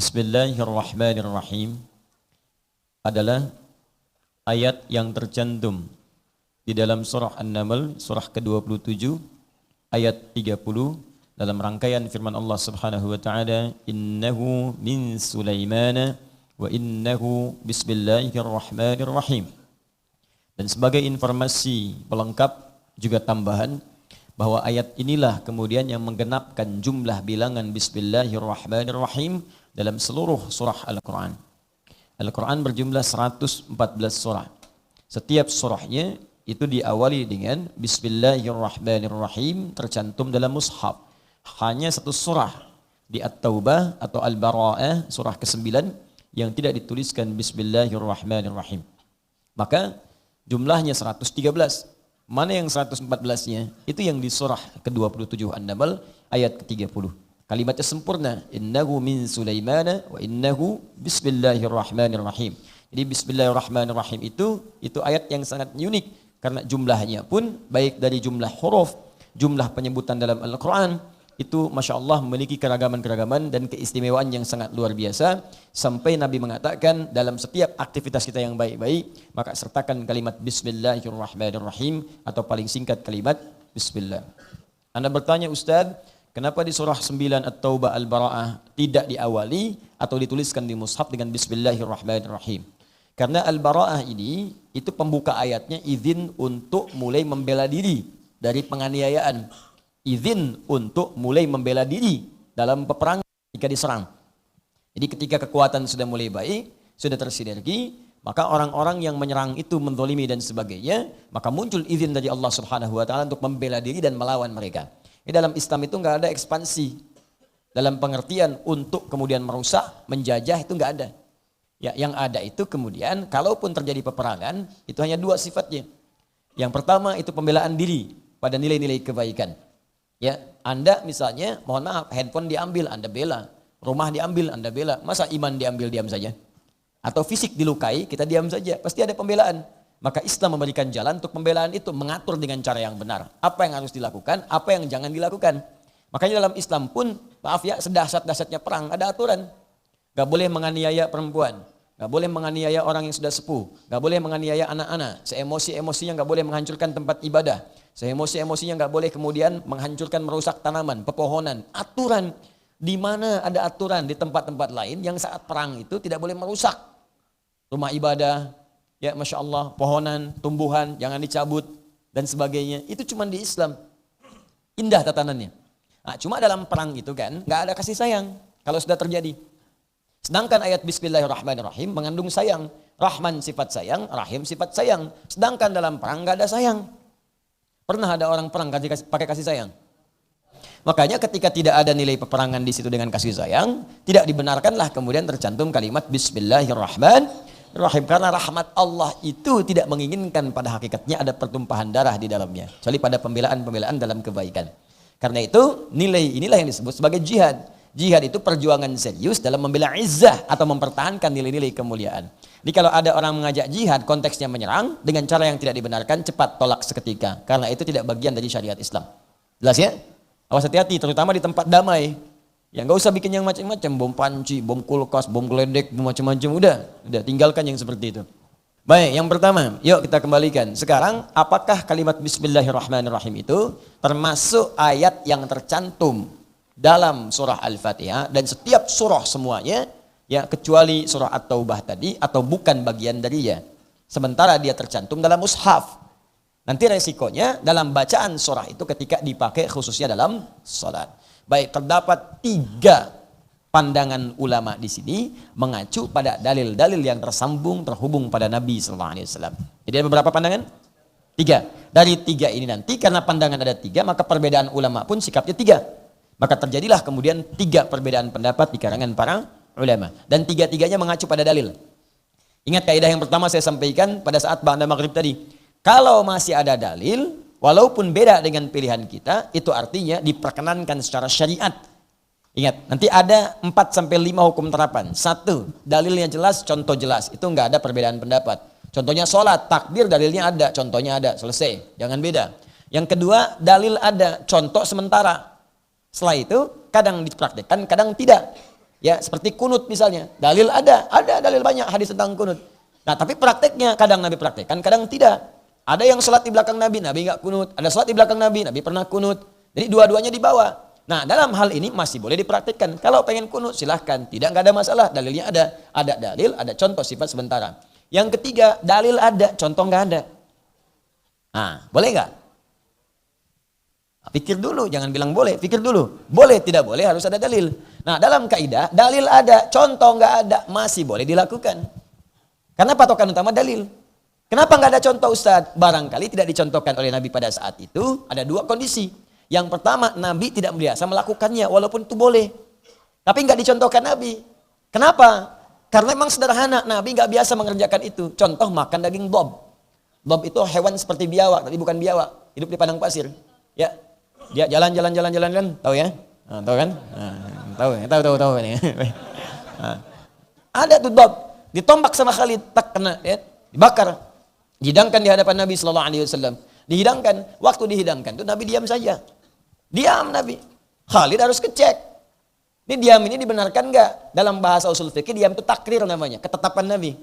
Bismillahirrahmanirrahim adalah ayat yang tercantum di dalam surah An-Naml, surah ke-27, ayat 30, dalam rangkaian firman Allah Subhanahu wa taala, "Innahu min Sulaimana wa innahu bismillahirrahmanirrahim." Dan sebagai informasi pelengkap juga tambahan bahwa ayat inilah kemudian yang menggenapkan jumlah bilangan bismillahirrahmanirrahim dalam seluruh surah Al-Quran. Al-Quran berjumlah 114 surah. Setiap surahnya itu diawali dengan Bismillahirrahmanirrahim tercantum dalam mushaf. Hanya satu surah di At-Taubah atau Al-Bara'ah surah ke-9 yang tidak dituliskan Bismillahirrahmanirrahim. Maka jumlahnya 113. Mana yang 114-nya? Itu yang di surah ke-27 An-Naml ayat ke-30. Kalimatnya sempurna, innahu min Sulaimana wa innahu bismillahirrahmanirrahim. Jadi bismillahirrahmanirrahim itu ayat yang sangat unik karena jumlahnya pun baik dari jumlah huruf, jumlah penyebutan dalam Al-Quran itu Masya Allah memiliki keragaman-keragaman dan keistimewaan yang sangat luar biasa sampai Nabi mengatakan dalam setiap aktivitas kita yang baik-baik maka sertakan kalimat bismillahirrahmanirrahim atau paling singkat kalimat bismillah. Anda bertanya, Ustaz, kenapa di surah 9 At-Taubah Al-Bara'ah tidak diawali atau dituliskan di mushaf dengan Bismillahirrahmanirrahim? Karena Al-Bara'ah ini itu pembuka ayatnya izin untuk mulai membela diri dari penganiayaan. Izin untuk mulai membela diri dalam peperangan jika diserang. Jadi ketika kekuatan sudah mulai baik, sudah tersinergi, maka orang-orang yang menyerang itu menzalimi dan sebagainya, maka muncul izin dari Allah Subhanahu wa taala untuk membela diri dan melawan mereka. Dalam Islam itu nggak ada ekspansi. Dalam pengertian untuk kemudian merusak, menjajah itu nggak ada. Ya, yang ada itu kemudian kalaupun terjadi peperangan itu hanya dua sifatnya. Yang pertama itu pembelaan diri pada nilai-nilai kebaikan. Ya, Anda misalnya, mohon maaf, handphone diambil, Anda bela. Rumah diambil, Anda bela. Masa iman diambil diam saja? Atau fisik dilukai, kita diam saja. Pasti ada pembelaan. Maka Islam memberikan jalan untuk pembelaan itu, mengatur dengan cara yang benar. Apa yang harus dilakukan, apa yang jangan dilakukan. Makanya dalam Islam pun, maaf ya, sedahsyat-dahsyatnya perang, ada aturan. Gak boleh menganiaya perempuan, gak boleh menganiaya orang yang sudah sepuh, gak boleh menganiaya anak-anak, seemosi-emosinya gak boleh menghancurkan tempat ibadah, seemosi-emosinya gak boleh kemudian menghancurkan, merusak tanaman, pepohonan. Aturan, di mana ada aturan di tempat-tempat lain yang saat perang itu tidak boleh merusak. Rumah ibadah, ya Masya Allah, pohonan, tumbuhan, jangan dicabut, dan sebagainya. Itu cuma di Islam. Indah tatanannya. Nah, cuma dalam perang itu kan, nggak ada kasih sayang kalau sudah terjadi. Sedangkan ayat Bismillahirrahmanirrahim mengandung sayang. Rahman sifat sayang, Rahim sifat sayang. Sedangkan dalam perang nggak ada sayang. Pernah ada orang perang pakai kasih sayang? Makanya ketika tidak ada nilai peperangan di situ dengan kasih sayang, tidak dibenarkanlah kemudian tercantum kalimat Bismillahirrahmanirrahim. Karena rahmat Allah itu tidak menginginkan pada hakikatnya ada pertumpahan darah di dalamnya. Kecuali pada pembelaan-pembelaan dalam kebaikan. Karena itu nilai inilah yang disebut sebagai jihad. Jihad itu perjuangan serius dalam membela izzah atau mempertahankan nilai-nilai kemuliaan. Jadi kalau ada orang mengajak jihad konteksnya menyerang dengan cara yang tidak dibenarkan, cepat tolak seketika. Karena itu tidak bagian dari syariat Islam. Jelas ya? Awas hati-hati terutama di tempat damai. Ya nggak usah bikin yang macam-macam, bom panci, bom kulkas, bom geledek, bom macam-macam, udah tinggalkan yang seperti itu. Baik, yang pertama, yuk kita kembalikan. Sekarang, apakah kalimat Bismillahirrahmanirrahim itu termasuk ayat yang tercantum dalam surah Al-Fatihah dan setiap surah semuanya, ya kecuali surah At-Taubah tadi atau bukan bagian darinya. Sementara dia tercantum dalam mushaf. Nanti resikonya dalam bacaan surah itu ketika dipakai khususnya dalam salat. Baik, terdapat 3 pandangan ulama di sini mengacu pada dalil-dalil yang tersambung terhubung pada Nabi SAW. Jadi ada beberapa pandangan? 3. Dari 3 ini nanti karena pandangan ada 3 maka perbedaan ulama pun sikapnya 3. Maka terjadilah kemudian 3 perbedaan pendapat di kalangan para ulama dan 3-3-nya mengacu pada dalil. Ingat kaidah yang pertama saya sampaikan pada saat ba'da maghrib tadi. Kalau masih ada dalil walaupun beda dengan pilihan kita, itu artinya diperkenankan secara syariat. Ingat, nanti ada 4-5 hukum terapan. 1, dalilnya jelas, contoh jelas. Itu enggak ada perbedaan pendapat. Contohnya sholat, takbir dalilnya ada, contohnya ada, selesai. Jangan beda. Yang kedua, dalil ada, contoh sementara. Setelah itu, kadang dipraktikkan, kadang tidak. Ya, seperti kunut misalnya. Dalil ada dalil banyak hadis tentang kunut. Nah, tapi prakteknya kadang Nabi praktekkan, kadang tidak. Ada yang sholat di belakang Nabi nggak kunut. Ada sholat di belakang Nabi pernah kunut. Jadi dua-duanya dibawa. Nah, dalam hal ini masih boleh dipraktikkan. Kalau pengen kunut silahkan, nggak ada masalah. Dalilnya ada dalil, ada contoh sifat sementara. Yang ketiga, dalil ada, contoh nggak ada. Nah, boleh nggak? Pikir dulu, jangan bilang boleh, pikir dulu. Boleh, tidak boleh, harus ada dalil. Nah, dalam kaidah, dalil ada, contoh nggak ada, masih boleh dilakukan. Karena patokan utama dalil. Kenapa nggak ada contoh Ustaz? Barangkali tidak dicontohkan oleh Nabi pada saat itu, ada dua kondisi. Yang pertama, Nabi tidak biasa melakukannya, walaupun itu boleh. Tapi nggak dicontohkan Nabi. Kenapa? Karena memang sederhana, Nabi nggak biasa mengerjakan itu. Contoh, makan daging dob. Dob itu hewan seperti biawak, tapi bukan biawak, hidup di padang pasir. Ya, dia jalan, tahu ya? Nah, tahu kan? Tahu ini. Nah, ada tuh dob, ditombak sama Khalid, tak kena, ya, dibakar, dihidangkan di hadapan Nabi Sallallahu Alaihi Wasallam. Dihidangkan, waktu dihidangkan tuh Nabi diam saja, diam Nabi. Khalid harus kecek, ini diam ini dibenarkan nggak? Dalam bahasa usul fikih diam itu takrir namanya, ketetapan Nabi.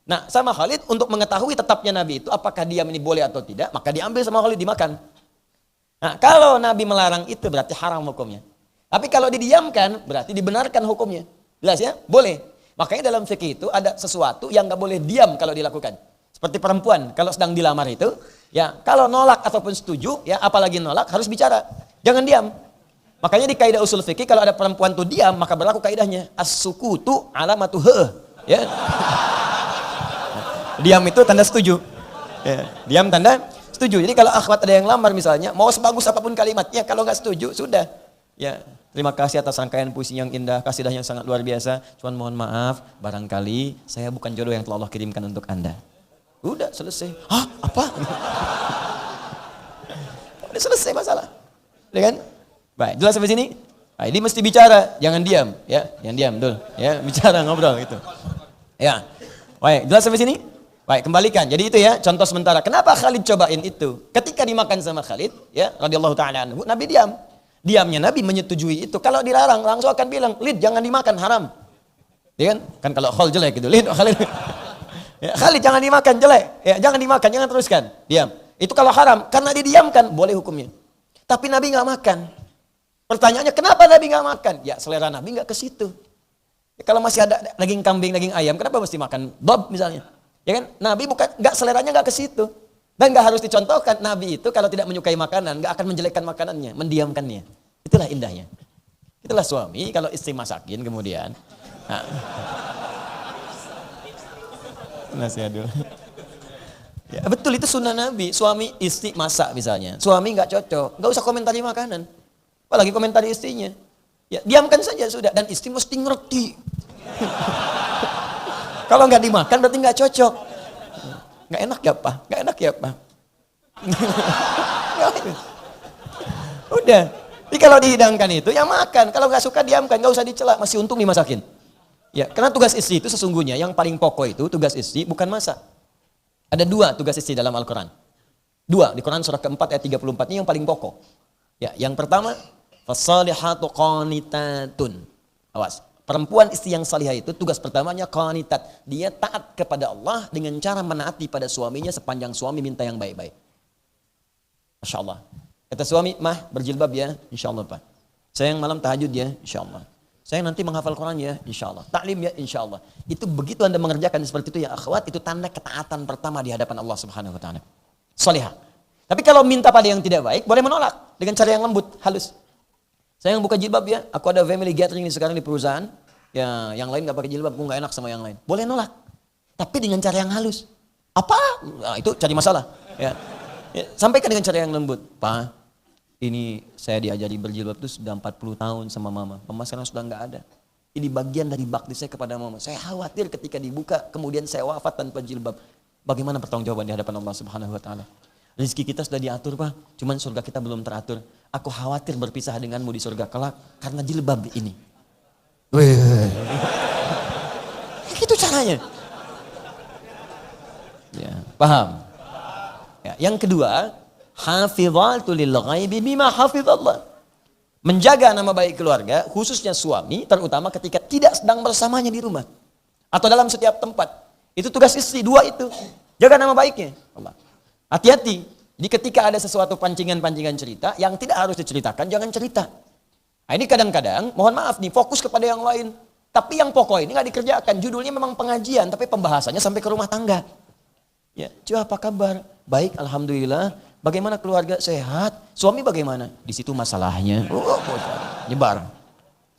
Nah, sama Khalid untuk mengetahui tetapnya Nabi itu apakah diam ini boleh atau tidak, maka diambil sama Khalid dimakan. Nah, kalau Nabi melarang itu berarti haram hukumnya. Tapi kalau didiamkan berarti dibenarkan hukumnya. Jelas ya? Boleh. Makanya dalam fikih itu ada sesuatu yang nggak boleh diam kalau dilakukan. Seperti perempuan kalau sedang dilamar itu, ya kalau nolak ataupun setuju, ya apalagi nolak harus bicara. Jangan diam. Makanya di kaidah usul fikih kalau ada perempuan tuh diam maka berlaku kaidahnya as-sukutu alamatu ya. Diam itu tanda setuju. Ya, diam tanda setuju. Jadi kalau akhwat ada yang lamar misalnya, mau sebagus apapun kalimatnya, kalau nggak setuju, sudah. Ya, terima kasih atas rangkaian puisi yang indah, kasidahnya sangat luar biasa. Cuman mohon maaf, barangkali saya bukan jodoh yang telah Allah kirimkan untuk Anda. Udah, selesai. Hah? Apa? Udah selesai masalah. Ya kan? Baik, jelas sampai sini? Nah, ini mesti bicara, jangan diam. Ya, jangan diam, betul. Ya, bicara, ngobrol gitu. Ya, baik, jelas sampai sini? Baik, kembalikan. Jadi itu ya, contoh sementara. Kenapa Khalid cobain itu? Ketika dimakan sama Khalid, ya, radhiyallahu taala anhu, Nabi diam. Diamnya Nabi menyetujui itu. Kalau dilarang, langsung akan bilang, Lid, jangan dimakan, haram. Ya kan? Kan kalau Khol jelek gitu, Lid, Khalid. Ya, Khalid jangan dimakan, jelek. Ya, jangan dimakan, jangan teruskan. Diam. Itu kalau haram, karena didiamkan, boleh hukumnya. Tapi Nabi nggak makan. Pertanyaannya, kenapa Nabi nggak makan? Ya, selera Nabi nggak ke situ. Ya, kalau masih ada daging kambing, daging ayam, kenapa mesti makan dob misalnya? Ya kan? Nabi bukan nggak seleranya nggak ke situ. Dan nggak harus dicontohkan. Nabi itu kalau tidak menyukai makanan, nggak akan menjelekkan makanannya, mendiamkannya. Itulah indahnya. Itulah suami kalau istri masakin kemudian. Nah. Nasihat dulu. Ya, betul itu sunnah Nabi. Suami istri masak misalnya. Suami nggak cocok, nggak usah komentari makanan. Apalagi komentari istrinya. Ya, diamkan saja sudah. Dan istri mesti ngerti. Kalau nggak dimakan berarti nggak cocok. Nggak enak ya Pak? Nggak enak ya Pak? Udah. Jadi kalau dihidangkan itu ya makan. Kalau nggak suka diamkan, nggak usah dicela. Masih untung dimasakin. Ya, karena tugas istri itu sesungguhnya yang paling pokok itu tugas istri bukan masak. Ada dua tugas istri dalam Al-Quran. Dua di Quran surah keempat ayat 34 ini yang paling pokok. Ya, yang pertama fasalihatu qanitatun. Awas. Perempuan istri yang salihah itu tugas pertamanya qanitat. Dia taat kepada Allah dengan cara menaati pada suaminya sepanjang suami minta yang baik-baik. Masya Allah. Kata suami, mah berjilbab ya, insya Allah Pak. Sayang malam tahajud ya, insya Allah. Sayang nanti menghafal Quran ya, insya Allah. Taklim ya, insya Allah. Itu begitu Anda mengerjakan seperti itu ya akhwat, itu tanda ketaatan pertama di hadapan Allah Subhanahu Wa Taala. Salihah. Tapi kalau minta pada yang tidak baik, boleh menolak dengan cara yang lembut, halus. Saya yang buka jilbab ya, aku ada family gathering sekarang di perusahaan, ya yang lain nggak pakai jilbab, aku nggak enak sama yang lain. Boleh nolak, tapi dengan cara yang halus. Apa? Nah, itu cari masalah. Ya. Ya, sampaikan dengan cara yang lembut. Pak, ini saya diajari berjilbab itu sudah 40 tahun sama mama. Mama sekarang sudah nggak ada. Ini bagian dari bakti saya kepada mama. Saya khawatir ketika dibuka, kemudian saya wafat tanpa jilbab. Bagaimana pertanggungjawaban di hadapan Allah Subhanahu Wa Taala? Rezeki kita sudah diatur Pak, cuman surga kita belum teratur. Aku khawatir berpisah denganmu di surga kelak karena jilbab ini. Itu caranya. Ya, paham? Ya, yang kedua, hafizatu lil ghaibi bima hafizallah. Menjaga nama baik keluarga, khususnya suami, terutama ketika tidak sedang bersamanya di rumah. Atau dalam setiap tempat. Itu tugas istri, dua itu. Jaga nama baiknya. Allah. Hati-hati. Jadi ketika ada sesuatu pancingan-pancingan cerita, yang tidak harus diceritakan, jangan cerita. Nah, ini kadang-kadang, mohon maaf nih, fokus kepada yang lain. Tapi yang pokok ini nggak dikerjakan. Judulnya memang pengajian, tapi pembahasannya sampai ke rumah tangga. Ya, cuy apa kabar? Baik, alhamdulillah. Bagaimana keluarga sehat? Suami bagaimana? Di situ masalahnya. Nyebar.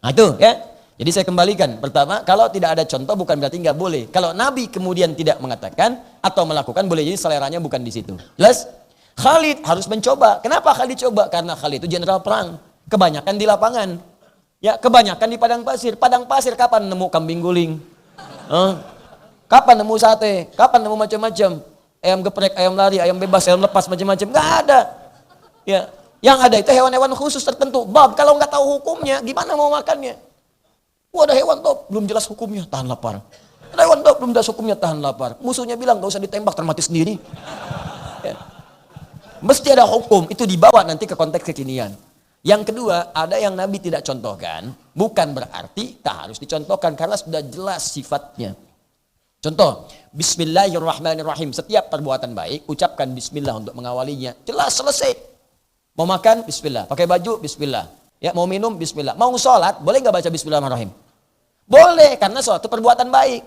Nah itu ya. Jadi saya kembalikan. Pertama, kalau tidak ada contoh bukan berarti nggak boleh. Kalau Nabi kemudian tidak mengatakan atau melakukan, boleh jadi seleranya bukan di situ. Jelas? Khalid harus mencoba. Kenapa Khalid coba? Karena Khalid itu jenderal perang. Kebanyakan di lapangan. Ya, kebanyakan di padang pasir. Padang pasir kapan nemu kambing guling? Kapan nemu sate? Kapan nemu macam-macam? Ayam geprek, ayam lari, ayam bebas, ayam lepas, macam-macam. Nggak ada. Ya, yang ada itu hewan-hewan khusus tertentu. Bab, kalau nggak tahu hukumnya, gimana mau makannya? Wah, ada hewan top, belum jelas hukumnya, tahan lapar. Ada hewan top, belum jelas hukumnya, tahan lapar. Musuhnya bilang, nggak usah ditembak, termati sendiri. Ya. Mesti ada hukum, itu dibawa nanti ke konteks kekinian. Yang kedua, ada yang Nabi tidak contohkan, bukan berarti tak harus dicontohkan, karena sudah jelas sifatnya. Contoh, bismillahirrahmanirrahim. Setiap perbuatan baik, ucapkan bismillah untuk mengawalinya. Jelas, selesai. Mau makan, bismillah. Pakai baju, bismillah. Ya, mau minum, bismillah. Mau sholat, boleh nggak baca bismillahirrahmanirrahim? Boleh, karena sholat itu perbuatan baik.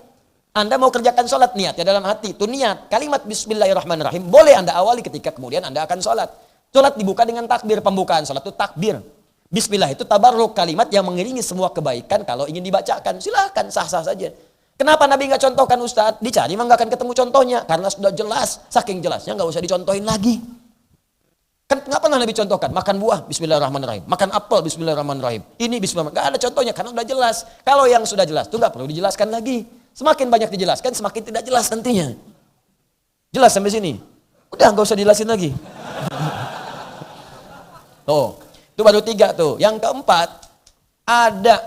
Anda mau kerjakan sholat, niat ya dalam hati. Itu niat. Kalimat bismillahirrahmanirrahim, boleh Anda awali ketika kemudian Anda akan sholat. Sholat dibuka dengan takbir, pembukaan sholat itu takbir. Bismillah itu tabarruk, kalimat yang mengiringi semua kebaikan kalau ingin dibacakan. Silahkan, sah-sah saja. Kenapa Nabi nggak contohkan Ustadz? Dicari mah nggak akan ketemu contohnya. Karena sudah jelas, saking jelasnya nggak usah dicontohin lagi. Kan nggak pernah Nabi contohkan. Makan buah, bismillahirrahmanirrahim. Makan apel, bismillahirrahmanirrahim. Ini bismillahirrahmanirrahim. Nggak ada contohnya karena sudah jelas. Kalau yang sudah jelas itu nggak perlu dijelaskan lagi. Semakin banyak dijelaskan, semakin tidak jelas nantinya. Jelas sampai sini? Udah nggak usah dijelasin lagi. Tuh, itu baru 3 tuh. Yang keempat, ada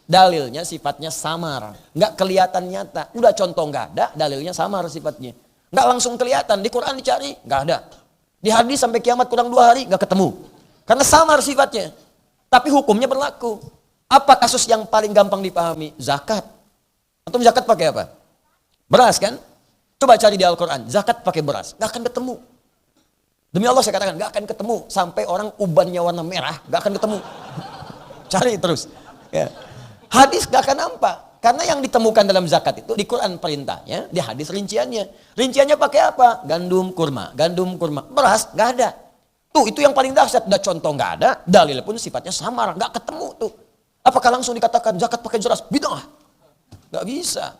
dalilnya sifatnya samar, nggak kelihatan nyata. Udah contoh nggak ada, dalilnya samar sifatnya. Nggak langsung kelihatan, di Quran dicari, nggak ada. Di hadis sampai kiamat kurang 2 hari, nggak ketemu. Karena samar sifatnya. Tapi hukumnya berlaku. Apa kasus yang paling gampang dipahami? Zakat. Atau zakat pakai apa? Beras kan? Coba cari di Al-Quran, zakat pakai beras, nggak akan ketemu. Demi Allah saya katakan, nggak akan ketemu. Sampai orang ubannya warna merah, nggak akan ketemu. Cari terus. Ya. Hadis gak akan nampak. Karena yang ditemukan dalam zakat itu di Quran perintahnya, di hadis rinciannya. Rinciannya pakai apa? Gandum kurma, gandum kurma. Beras gak ada. Tuh itu yang paling dahsyat. Udah contoh gak ada, dalil pun sifatnya samar, gak ketemu tuh. Apakah langsung dikatakan zakat pakai beras? Bid'ah. Gak bisa.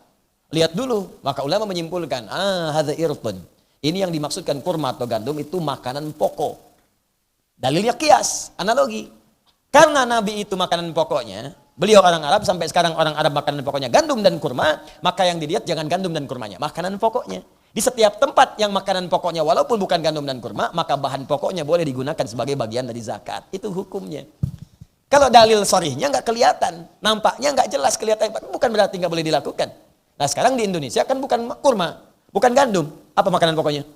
Lihat dulu. Maka ulama menyimpulkan, hadza irfun. Ini yang dimaksudkan kurma atau gandum itu makanan pokok. Dalilnya kias, analogi. Karena Nabi itu makanan pokoknya, beliau orang Arab, sampai sekarang orang Arab makanan pokoknya gandum dan kurma, maka yang dilihat jangan gandum dan kurmanya, makanan pokoknya. Di setiap tempat yang makanan pokoknya walaupun bukan gandum dan kurma, maka bahan pokoknya boleh digunakan sebagai bagian dari zakat. Itu hukumnya. Kalau dalil sorihnya nggak kelihatan, nampaknya nggak jelas kelihatan, bukan berarti nggak boleh dilakukan. Nah sekarang di Indonesia kan bukan kurma, bukan gandum, apa makanan pokoknya?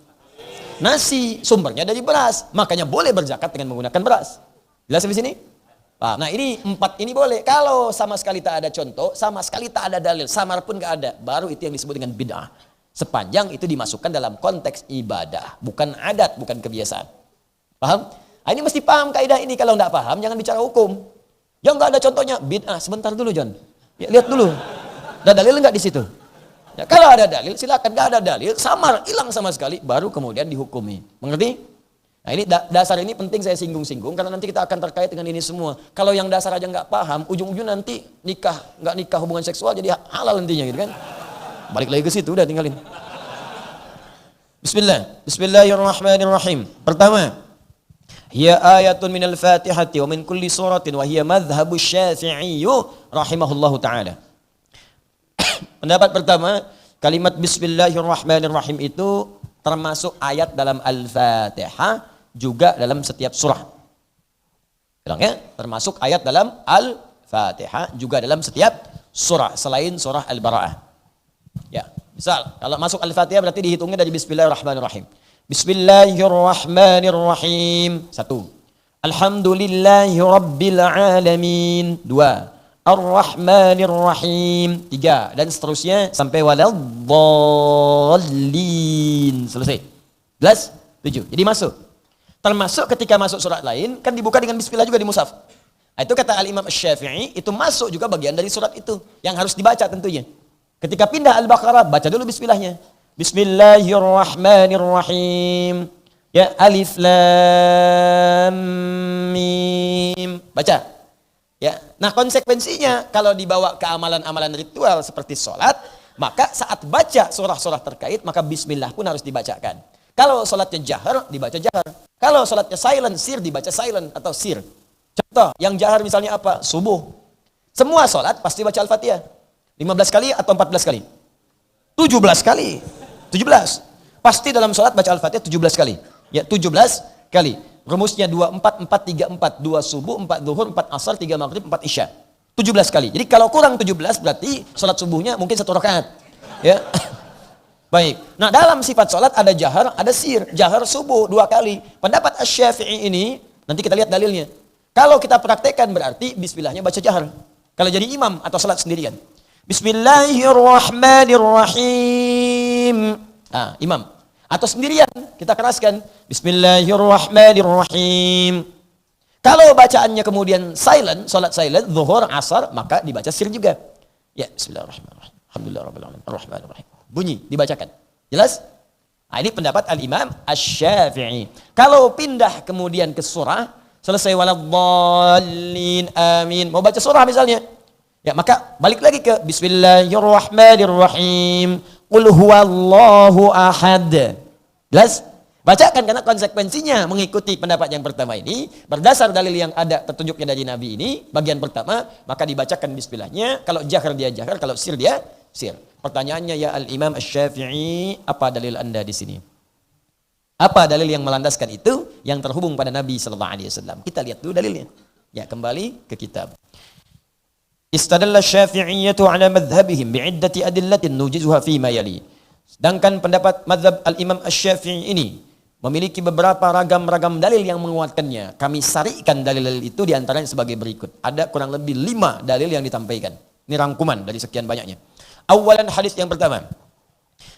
Nasi, sumbernya dari beras, makanya boleh berzakat dengan menggunakan beras. Jelas di sini? Nah ini 4 ini boleh. Kalau sama sekali tak ada contoh, sama sekali tak ada dalil, samar pun gak ada, baru itu yang disebut dengan bid'ah. Sepanjang itu dimasukkan dalam konteks ibadah, bukan adat, bukan kebiasaan. Paham? Nah, ini mesti paham kaidah ini. Kalau nggak paham jangan bicara hukum. Yang nggak ada contohnya bid'ah. Sebentar dulu John. Ya, lihat dulu. Ada dalil nggak di situ? Ya, kalau ada dalil silakan. Nggak ada dalil, samar, hilang sama sekali, baru kemudian dihukumi. Mengerti? Nah ini dasar ini penting saya singgung-singgung karena nanti kita akan terkait dengan ini semua. Kalau yang dasar aja nggak paham, ujung-ujung nanti nggak nikah hubungan seksual jadi halal nantinya gitu kan. Balik lagi ke situ, udah tinggalin. Bismillahirrahmanirrahim. Pertama, hiya ayatun minal fatihati wa min kulli suratin wa hiya madhhabu syafi'i rahimahullahu ta'ala. Pendapat pertama, kalimat bismillahirrahmanirrahim itu termasuk ayat dalam Al-Fatihah, juga dalam setiap surah. Bilang ya, termasuk ayat dalam Al-Fatihah, juga dalam setiap surah selain surah Al-Bara'ah. Ya, misal kalau masuk Al-Fatihah berarti dihitungnya dari bismillahirrahmanirrahim. Bismillahirrahmanirrahim. 1. Alhamdulillahi Rabbil Alamin. 2. Ar-Rahmanir Rahim. 3. Dan seterusnya sampai waladdallin. Selesai. 7. Jadi masuk. Termasuk ketika masuk surat lain, kan dibuka dengan bismillah juga di mushaf. Nah, itu kata Al-Imam Asy-Syafi'i, itu masuk juga bagian dari surat itu. Yang harus dibaca tentunya. Ketika pindah Al-Baqarah, baca dulu bismillahnya. Bismillahirrahmanirrahim. Ya, alif lam mim. Baca. Ya. Nah, konsekuensinya kalau dibawa ke amalan-amalan ritual seperti sholat, maka saat baca surah-surah terkait, maka bismillah pun harus dibacakan. Kalau sholatnya jahar, dibaca jahar. Kalau sholatnya silent, sir, dibaca silent atau sir. Contoh, yang jahar misalnya apa? Subuh. Semua sholat pasti baca Al-Fatihah. 15 kali atau 14 kali? 17 kali. 17. Pasti dalam sholat baca Al-Fatihah 17 kali. Ya, 17 kali. Rumusnya 2-4-4-3-4. 2 subuh, 4 zuhur, 4 asar, 3 maghrib, 4 isya. 17 kali. Jadi kalau kurang 17 berarti sholat subuhnya mungkin 1 rakaat. Ya. Baik. Nah, dalam sifat sholat ada jahar, ada sir. Jahar subuh 2 kali. Pendapat Asy-Syafi'i ini, nanti kita lihat dalilnya. Kalau kita praktekkan berarti bismillahnya baca jahar. Kalau jadi imam atau sholat sendirian. Bismillahirrahmanirrahim. Nah, imam. Atau sendirian, kita keraskan. Bismillahirrahmanirrahim. Kalau bacaannya kemudian silent, sholat silent, zuhur, asar, maka dibaca sir juga. Ya, bismillahirrahmanirrahim. Alhamdulillahirrahmanirrahim. Ar-Rahmanirrahim. Bunyi, dibacakan. Jelas? Nah, ini pendapat Al-Imam Asy-Syafi'i. Kalau pindah kemudian ke surah, selesai waladdallin, amin. Mau baca surah misalnya. Ya, maka balik lagi ke Bismillahirrahmanirrahim. Qul huwallahu ahad. Jelas? Bacakan karena konsekuensinya mengikuti pendapat yang pertama ini, berdasar dalil yang ada petunjuknya dari Nabi ini, bagian pertama, maka dibacakan bismillahnya. Kalau jahar dia jahar, kalau sir dia sir. Pertanyaannya ya Al-Imam Asy-Syafi'i, apa dalil Anda di sini? Apa dalil yang melandaskan itu yang terhubung pada Nabi sallallahu alaihi wasallam? Kita lihat dulu dalilnya. Ya, kembali ke kitab. Istadalla Syafi'iyyatu ala madhhabihim bi'iddati adillatin nujizuha fi ma yali. Sedangkan pendapat mazhab Al-Imam Asy-Syafi'i ini memiliki beberapa ragam dalil yang menguatkannya. Kami sarikan dalil-dalil itu diantaranya sebagai berikut. Ada kurang lebih 5 dalil yang ditampaikan. Ini rangkuman dari sekian banyaknya. Awalan hadis yang pertama.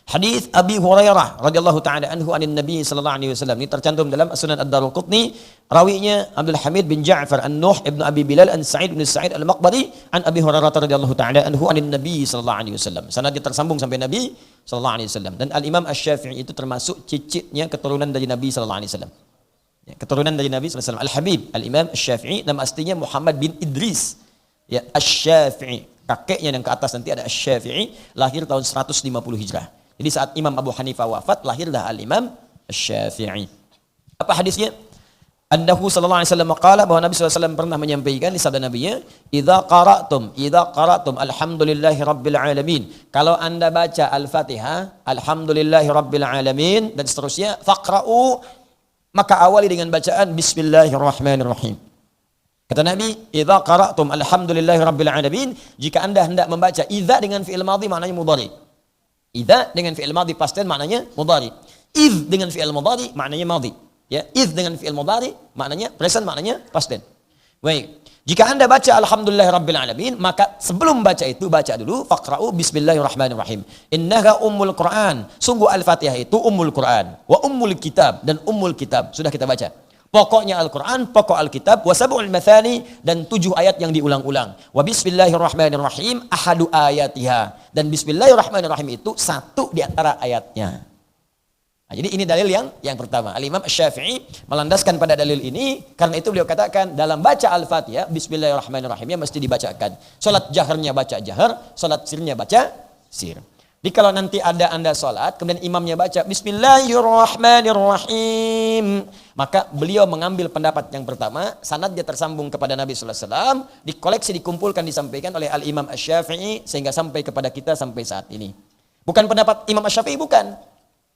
Hadis Abi Hurairah radhiyallahu taala anhu anin Nabi sallallahu alaihi wasallam. Ini tercantum dalam Sunan Ad-Darqutni. Rawinya Abdul Hamid bin Ja'far An-Nuh ibnu Abi Bilal an Sa'id bin Sa'id Al-Maqbari an Abi Hurairah radhiyallahu taala anhu anin Nabi sallallahu alaihi wasallam. Sanadnya tersambung sampai Nabi sallallahu alaihi wasallam. Dan Al-Imam Asy-Syafi'i itu termasuk cicitnya keturunan dari Nabi sallallahu alaihi wasallam. Ya, keturunan dari Nabi sallallahu alaihi wasallam. Al-Habib Al-Imam Asy-Syafi'i, nama aslinya Muhammad bin Idris. Ya, Asy-Syafi'i. Kakeknya yang ke atas nanti ada Asy-Syafi'i, lahir tahun 150 Hijrah. Jadi saat Imam Abu Hanifah wafat, lahirlah Al-Imam Asy-Syafi'i. Apa hadisnya? Annahu sallallahu alaihi wasallam qala, bahwa Nabi sallallahu alaihi wasallam pernah menyampaikan di sabda Nabi-Nya, idza qara'tum alhamdulillahi rabbil alamin. Kalau Anda baca Al-Fatihah, alhamdulillahi rabbil alamin dan seterusnya, faqra'u, maka awali dengan bacaan bismillahirrahmanirrahim. Kata Nabi, idza qara'tum alhamdulillahi rabbil alamin, jika Anda hendak membaca idza dengan fi'il madhi maknanya mudhari. Idza dengan fi'il madhi past tense maknanya mudhari. Idz dengan fi'il mudhari maknanya madhi. Ya, idz dengan fi'il mudhari maknanya present, maknanya past tense. Baik. Jika Anda baca alhamdulillahi rabbil alamin, maka sebelum baca itu baca dulu faqra'u bismillahirrahmanirrahim. Innaha ummul Qur'an. Sungguh Al-Fatihah itu ummul Qur'an wa ummul kitab, dan ummul kitab. Sudah kita baca. Pokoknya Al-Quran, pokok Alkitab, wa sab'ul mathani, dan 7 ayat yang diulang-ulang. Wa bismillahirrahmanirrahim ahadu ayatiha, dan bismillahirrahmanirrahim itu 1 di antara ayatnya. Nah, jadi ini dalil yang pertama. Al-Imam Asy-Syafi'i melandaskan pada dalil ini, karena itu beliau katakan dalam baca Al-Fatihah bismillahirrahmanirrahimnya mesti dibacakan. Salat jaharnya baca jahar, salat sirnya baca sir. Jadi kalau nanti ada Anda sholat, kemudian imamnya baca Bismillahirrahmanirrahim, maka beliau mengambil pendapat yang pertama, sanadnya tersambung kepada Nabi sallallahu alaihi wasallam, dikoleksi, dikumpulkan, disampaikan oleh Al-Imam Asy-Syafi'i sehingga sampai kepada kita sampai saat ini. Bukan pendapat Imam Asy-Syafi'i, bukan.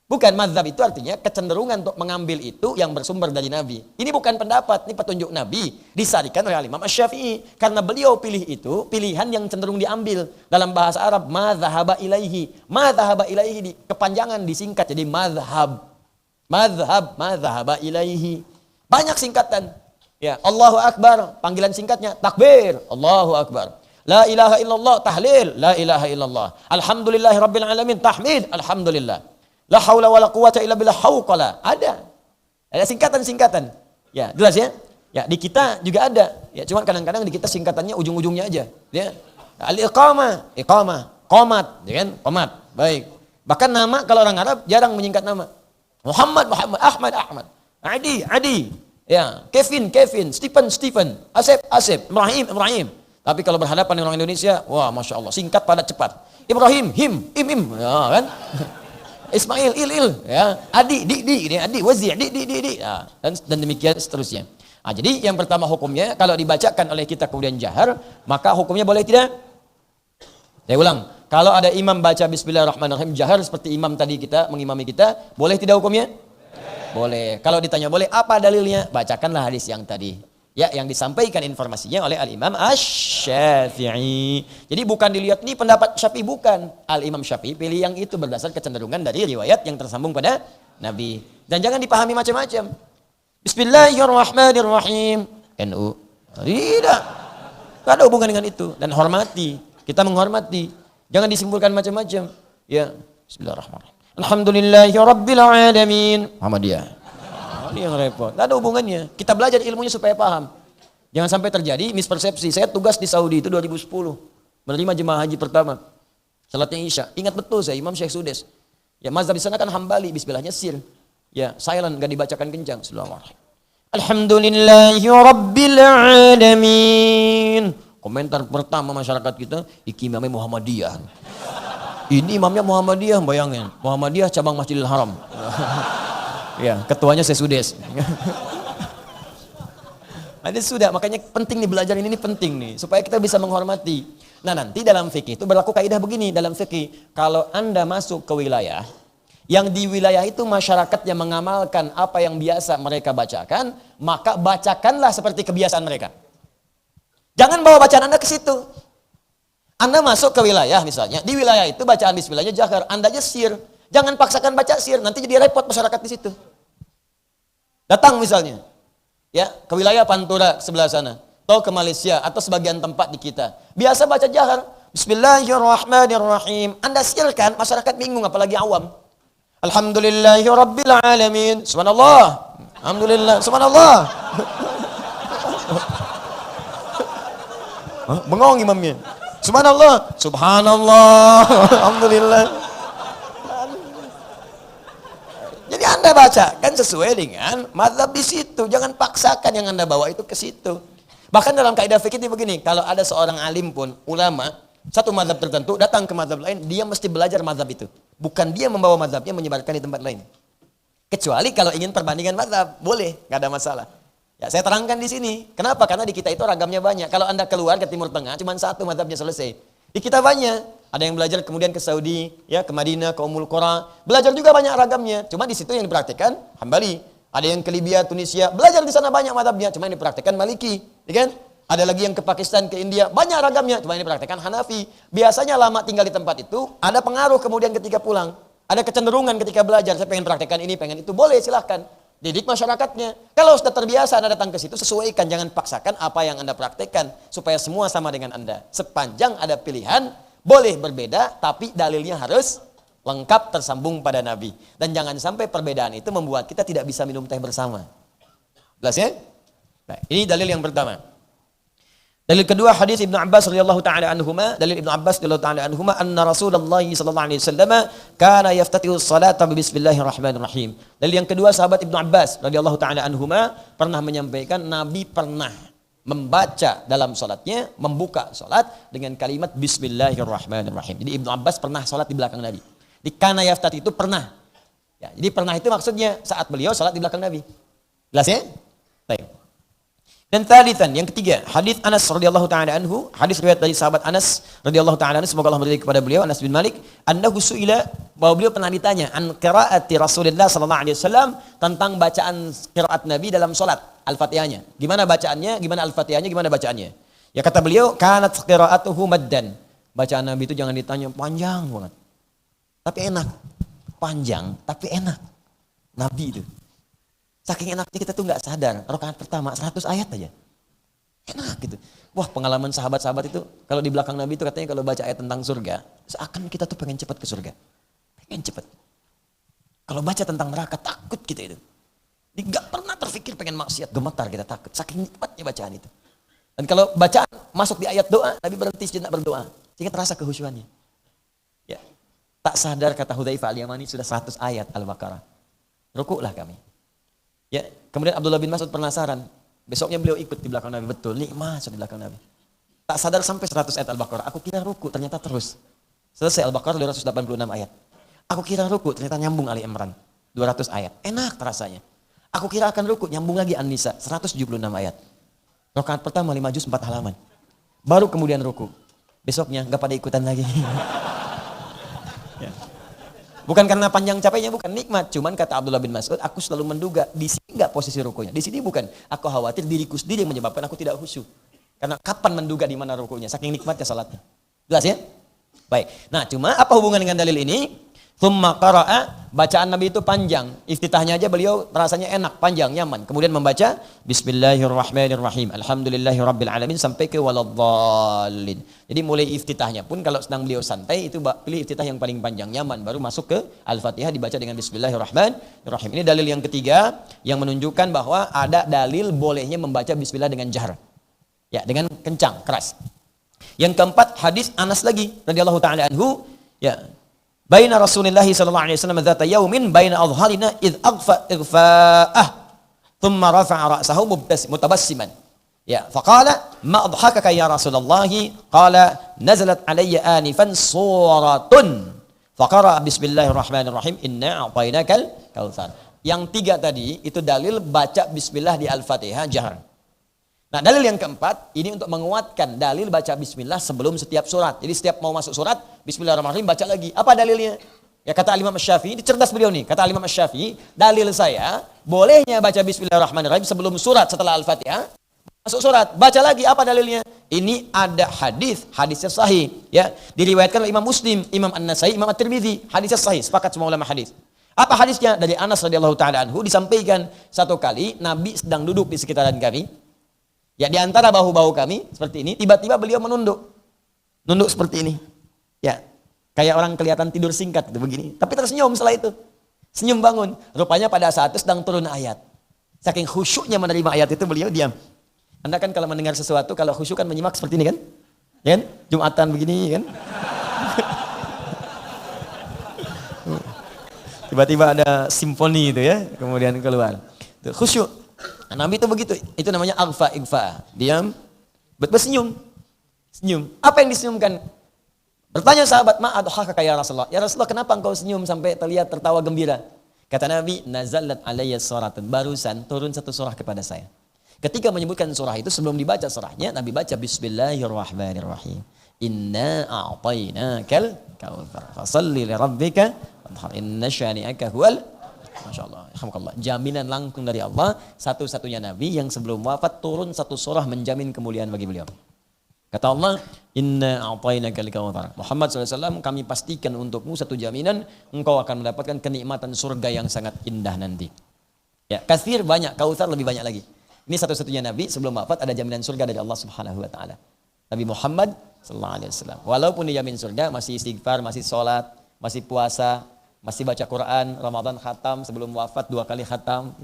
Bukan, mazhab itu artinya kecenderungan untuk mengambil itu yang bersumber dari Nabi. Ini bukan pendapat, ini petunjuk Nabi. Disarikan oleh Imam Asy-Syafi'i. Karena beliau pilih itu, pilihan yang cenderung diambil. Dalam bahasa Arab, ma dhahaba ilaihi. Ma dhahaba ilaihi, kepanjangan disingkat jadi madhab. Madhab, ma dhahaba ilaihi. Banyak singkatan. Ya, Allahu Akbar, panggilan singkatnya takbir, Allahu Akbar. La ilaha illallah, tahlil, la ilaha illallah. Alhamdulillahi rabbil alamin, tahmid, alhamdulillah. La haula wala quwata illa billah, hauqala. Ada singkatan-singkatan. Ya, jelas ya? Ya, di kita juga ada. Ya, cuma kadang-kadang di kita singkatannya ujung-ujungnya aja. Ya. Al-iqamah, iqamah, qomat, ya kan? Qomat. Baik. Bahkan nama kalau orang Arab jarang menyingkat nama. Muhammad, Ahmad, Adi. Ya, Kevin, Stephen, Asep, Ibrahim. Tapi kalau berhadapan dengan orang Indonesia, wah Masya Allah, singkat padat cepat. Ibrahim, Im, ya kan? Ismail, Il, ya. Adi, Adi, Wazir, di. Ya. Dan demikian seterusnya. Nah, jadi yang pertama hukumnya, kalau dibacakan oleh kita kemudian jahar, maka hukumnya boleh tidak? Saya ulang, kalau ada imam baca Bismillahirrahmanirrahim jahar seperti imam tadi kita, mengimami kita, boleh tidak hukumnya? Boleh. Kalau ditanya boleh, apa dalilnya? Bacakanlah hadis yang tadi. Ya, yang disampaikan informasinya oleh Al-Imam Asy-Syafi'i. Jadi bukan dilihat ini pendapat Syafi'i, bukan. Al-Imam Syafi'i pilih yang itu berdasar kecenderungan dari riwayat yang tersambung pada Nabi. Dan jangan dipahami macam-macam. Bismillahirrahmanirrahim. NU. Tidak. Tidak ada hubungan dengan itu. Dan hormati. Kita menghormati. Jangan disimpulkan macam-macam. Ya. Bismillahirrahmanirrahim. Alhamdulillahi rabbil alamin. Muhammadiyah. Ini yang repot. Tidak ada hubungannya. Kita belajar ilmunya supaya paham. Jangan sampai terjadi mispersepsi. Saya tugas di Saudi itu 2010. Menerima jemaah haji pertama. Salatnya Isya. Ingat betul saya, Imam Syekh Sudes. Ya, mazhab di sana kan Hambali. Bismillahnya sir. Ya, silent, gak dibacakan kencang. Bismillahirrahmanirrahim. Alhamdulillahi rabbil alamin. Komentar pertama masyarakat kita, iki imamnya Muhammadiyah. Ini imamnya Muhammadiyah, bayangin. Muhammadiyah cabang Masjidil Haram. Ya, ketuanya saya Sudes. Ini sudah, makanya penting nih belajar ini penting nih supaya kita bisa menghormati. Nah, nanti dalam fikih itu berlaku kaidah begini dalam fikih, kalau Anda masuk ke wilayah yang di wilayah itu masyarakat yang mengamalkan apa yang biasa mereka bacakan, maka bacakanlah seperti kebiasaan mereka. Jangan bawa bacaan Anda ke situ. Anda masuk ke wilayah misalnya, di wilayah itu bacaan bismillahnya jahar, Anda aja sir. Jangan paksakan baca sir, nanti jadi repot masyarakat di situ. Datang misalnya, ya ke wilayah Pantura sebelah sana, atau ke Malaysia atau sebagian tempat di kita. Biasa baca jahar, Bismillahirrahmanirrahim. Anda sirkan, masyarakat bingung apalagi awam. Alhamdulillahirabbil alamin. Subhanallah. Alhamdulillah. Subhanallah. Bengong imamnya. Subhanallah. Subhanallah. Alhamdulillah. Jadi Anda baca kan sesuai dengan mazhab di situ. Jangan paksakan yang Anda bawa itu ke situ. Bahkan dalam kaidah fikih itu begini, kalau ada seorang alim pun, ulama, satu mazhab tertentu datang ke mazhab lain, dia mesti belajar mazhab itu. Bukan dia membawa mazhabnya menyebarkan di tempat lain. Kecuali kalau ingin perbandingan mazhab, boleh, nggak ada masalah. Ya, saya terangkan di sini. Kenapa? Karena di kita itu ragamnya banyak. Kalau Anda keluar ke Timur Tengah, cuma satu mazhabnya selesai. Di kita banyak. Ada yang belajar kemudian ke Saudi, ya ke Madinah, ke Ummul Qura. Belajar juga banyak ragamnya. Cuma di situ yang dipraktikkan Hambali. Ada yang ke Libya, Tunisia. Belajar di sana banyak mazhabnya. Cuma yang dipraktikkan Maliki. Ya kan? Ada lagi yang ke Pakistan, ke India. Banyak ragamnya. Cuma yang dipraktikkan Hanafi. Biasanya lama tinggal di tempat itu. Ada pengaruh kemudian ketika pulang. Ada kecenderungan ketika belajar. Saya pengen praktikkan ini, pengen itu. Boleh, silahkan. Didik masyarakatnya. Kalau sudah terbiasa Anda datang ke situ, sesuaikan. Jangan paksakan apa yang Anda praktekkan. Supaya semua sama dengan Anda. Sepanjang ada pilihan, boleh berbeda, tapi dalilnya harus lengkap tersambung pada Nabi. Dan jangan sampai perbedaan itu membuat kita tidak bisa minum teh bersama. Jelas ya? Nah, ini dalil yang pertama. Dalil kedua hadis Ibnu Abbas radhiyallahu taala anhuma, dalil Ibnu Abbas radhiyallahu taala anhuma anna Rasulullah sallallahu alaihi wasallam kana yaftatihu salata bismillahirrahmanirrahim. Dalil yang kedua sahabat Ibnu Abbas radhiyallahu taala anhuma pernah menyampaikan Nabi pernah membaca dalam salatnya, membuka salat dengan kalimat Bismillahirrahmanirrahim. Jadi Ibnu Abbas pernah salat di belakang Nabi. Di kana yaftati itu pernah. Ya, jadi pernah itu maksudnya saat beliau salat di belakang Nabi. Jelas ya? Baik. Dan tsalitsan, yang ketiga, hadis Anas radhiyallahu taala anhu, hadis riwayat dari sahabat Anas radhiyallahu taala anhu, semoga Allah meridai kepada beliau, Anas bin Malik, annahu su'ila, bahwa beliau pernah ditanya an qiraati Rasulullah sallallahu alaihi wasallam, tentang bacaan qiraat Nabi dalam salat, Al-Fatihahnya. Gimana bacaannya, gimana Al-Fatihahnya, gimana bacaannya? Ya kata beliau, kanat qiraatuhu maddan. Bacaan Nabi itu jangan ditanya panjang banget. Tapi enak. Panjang tapi enak. Nabi itu. Saking enaknya kita tuh nggak sadar, rakaat pertama 100 ayat aja. Enak gitu. Wah, pengalaman sahabat-sahabat itu, kalau di belakang Nabi itu katanya kalau baca ayat tentang surga, seakan kita tuh pengen cepat ke surga. Pengen cepat. Kalau baca tentang neraka, takut kita itu. Nggak pernah terfikir pengen maksiat, gemetar kita takut. Saking nikmatnya bacaan itu. Dan kalau bacaan masuk di ayat doa, Nabi berhenti sejenak berdoa. Sehingga terasa kehusyuannya. Ya. Tak sadar kata Hudzaifah al-Yamani sudah 100 ayat Al-Baqarah. Rukuklah kami. Ya, kemudian Abdullah bin Mas'ud penasaran. Besoknya beliau ikut di belakang Nabi. Betul, nikmat di belakang Nabi. Tak sadar sampai 100 ayat Al-Baqarah. Aku kira ruku, ternyata terus. Selesai Al-Baqarah 286 ayat. Aku kira ruku, ternyata nyambung Ali Imran. 200 ayat. Enak rasanya. Aku kira akan ruku, nyambung lagi An-Nisa. 176 ayat. Rakaat pertama 5 juz 4 halaman. Baru kemudian ruku. Besoknya nggak pada ikutan lagi. Ya. Bukan karena panjang capeknya, bukan, nikmat. Cuman kata Abdullah bin Mas'ud, aku selalu menduga di sini nggak posisi rukunya. Di sini bukan. Aku khawatir diriku sendiri yang menyebabkan aku tidak khusyuk. Karena kapan menduga di mana rukunya? Saking nikmatnya salatnya. Jelas ya? Baik. Nah, cuma apa hubungan dengan dalil ini? Tsumma qara'a, bacaan Nabi itu panjang. Iftitahnya aja beliau rasanya enak, panjang, nyaman. Kemudian membaca Bismillahirrahmanirrahim. Alhamdulillahirabbil alamin sampai ke waladhdallin. Jadi mulai iftitahnya pun kalau sedang beliau santai itu pilih iftitah yang paling panjang, nyaman, baru masuk ke Al-Fatihah dibaca dengan Bismillahirrahmanirrahim. Ini dalil yang ketiga yang menunjukkan bahwa ada dalil bolehnya membaca bismillah dengan jahar. Ya, dengan kencang, keras. Yang keempat, hadis Anas lagi radhiyallahu taala anhu, ya. Baina Rasulillah sallallahu alaihi wasallam dzata yaumin baina adharina id aghfa ighfa'ah thumma rafa'a ra'sahu mutabassiman. Ya, faqala ma adhakaka ya Rasulullah? Qala nazalat alayya anifan suratun. Faqara bismillahirrahmanirrahim inna a'tainakal kautsar. Yang tiga tadi itu dalil baca bismillah di Al-Fatihah jahar. Nah, dalil yang keempat, ini untuk menguatkan dalil baca bismillah sebelum setiap surat. Jadi setiap mau masuk surat, bismillahirrahmanirrahim, baca lagi. Apa dalilnya? Ya kata Imam Syafi'i, ini cerdas beliau nih. Kata Imam Syafi'i, dalil saya, bolehnya baca bismillahirrahmanirrahim sebelum surat setelah Al-Fatihah. Masuk surat, baca lagi. Apa dalilnya? Ini ada hadisnya sahih. Ya, diriwayatkan oleh Imam Muslim, Imam An-Nasai, Imam At-Tirmidzi. Hadisnya sahih, sepakat semua ulama hadis. Apa hadisnya? Dari Anas radhiyallahu taala anhu disampaikan satu kali Nabi sedang duduk di sekitaran kami. Ya, di antara bahu-bahu kami seperti ini, tiba-tiba beliau menunduk. Nunduk seperti ini. Ya, kayak orang kelihatan tidur singkat gitu begini, tapi tersenyum setelah itu. Senyum bangun. Rupanya pada saat itu sedang turun ayat. Saking khusyuknya menerima ayat itu beliau diam. Anda kan kalau mendengar sesuatu kalau khusyuk kan menyimak seperti ini kan? Ya kan? Jumatan begini kan? Tiba-tiba ada simfoni itu ya, kemudian keluar. Itu khusyuk. Nah, Nabi itu begitu, itu namanya ighfa. Diam, bersenyum. Senyum. Apa yang disenyumkan? Bertanya sahabat, ma adhakaka ya Rasulullah? Ya Rasulullah, kenapa engkau senyum sampai terlihat tertawa gembira? Kata Nabi, nazalat alayya suratun, barusan turun satu surah kepada saya. Ketika menyebutkan surah itu, sebelum dibaca surahnya, Nabi baca Bismillahirrahmanirrahim. Inna a'tainakal kautsar. Fashalli li rabbika wanhar. Inna syani'aka huwal. Masya Allah, alhamdulillah. Jaminan langsung dari Allah, satu-satunya Nabi yang sebelum wafat turun satu surah menjamin kemuliaan bagi beliau. Kata Allah, Inna a'tainakal kautsar. Muhammad SAW, kami pastikan untukmu satu jaminan, engkau akan mendapatkan kenikmatan surga yang sangat indah nanti. Ya, katsir banyak, kautsar lebih banyak lagi. Ini satu-satunya Nabi sebelum wafat ada jaminan surga dari Allah Subhanahu Wa Taala. Nabi Muhammad SAW. Walaupun dijamin surga, masih istighfar, masih sholat, masih puasa, masih baca Quran, Ramadan khatam, sebelum wafat 2 kali khatam.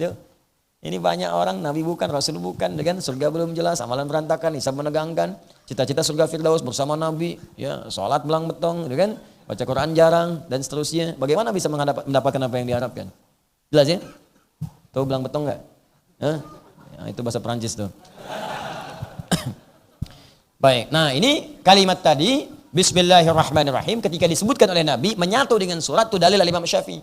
Ini banyak orang, Nabi bukan, Rasul bukan, dengan surga belum jelas, amalan berantakan, hisab menegangkan, cita-cita surga Firdaus bersama Nabi, ya, sholat belang betong, kan? Baca Quran jarang, dan seterusnya. Bagaimana bisa mendapatkan apa yang diharapkan? Jelas ya? Tahu belang betong nggak? Ya, itu bahasa Perancis tuh. Baik, nah ini kalimat tadi, Bismillahirrahmanirrahim, ketika disebutkan oleh Nabi menyatu dengan surat itu dalil Imam Syafi'i.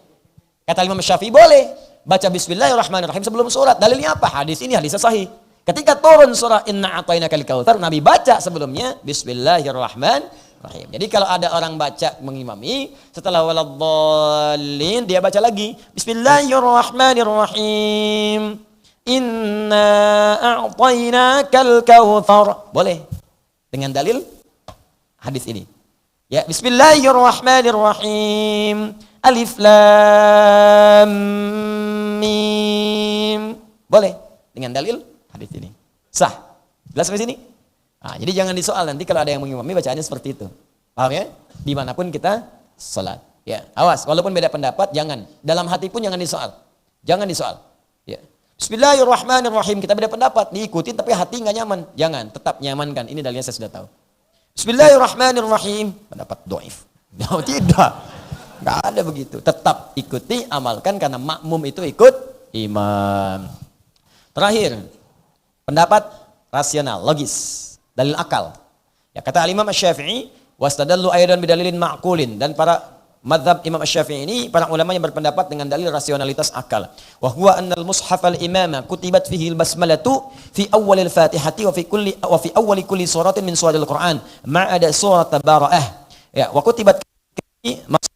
Kata Imam Syafi'i boleh baca Bismillahirrahmanirrahim sebelum surat. Dalilnya apa? Hadis ini hadis sahih. Ketika turun surah Inna a'tainakal kautsar, Nabi baca sebelumnya Bismillahirrahmanirrahim. Jadi kalau ada orang baca mengimami setelah waladhdallin dia baca lagi Bismillahirrahmanirrahim. Inna a'tainakal kautsar. Boleh. Dengan dalil hadis ini. Ya, Bismillahirrahmanirrahim. Alif Lam Mim. Boleh dengan dalil hadis ini. Sah. Jelas sampai sini? Nah, jadi jangan disoal nanti kalau ada yang mengimami bacaannya seperti itu. Paham ya? Dimanapun kita salat. Ya, awas. Walaupun beda pendapat, jangan. Dalam hati pun jangan disoal. Jangan disoal. Ya. Bismillahirrahmanirrahim. Kita beda pendapat, diikuti tapi hati nggak nyaman. Jangan, tetap nyamankan. Ini dalilnya saya sudah tahu. Bismillahirrahmanirrahim. Pendapat doif. No, tidak. Nggak ada begitu. Tetap ikuti, amalkan karena makmum itu ikut imam. Terakhir, pendapat rasional, logis, dalil akal. Ya, kata Imam Asy-Syafi'i, wastadallu aidan bidalilin ma'qulin, dan para mazhab Imam Asy-Syafi'i ini para ulama yang berpendapat dengan dalil rasionalitas akal. Wa huwa annal mushaf al-imama kutibat fihi al-basmalatu fi awwal al-Fatihati wa fi awwal kulli suratin min suril Qur'an ma'ada surat Bara'ah. Ya, wa kutibat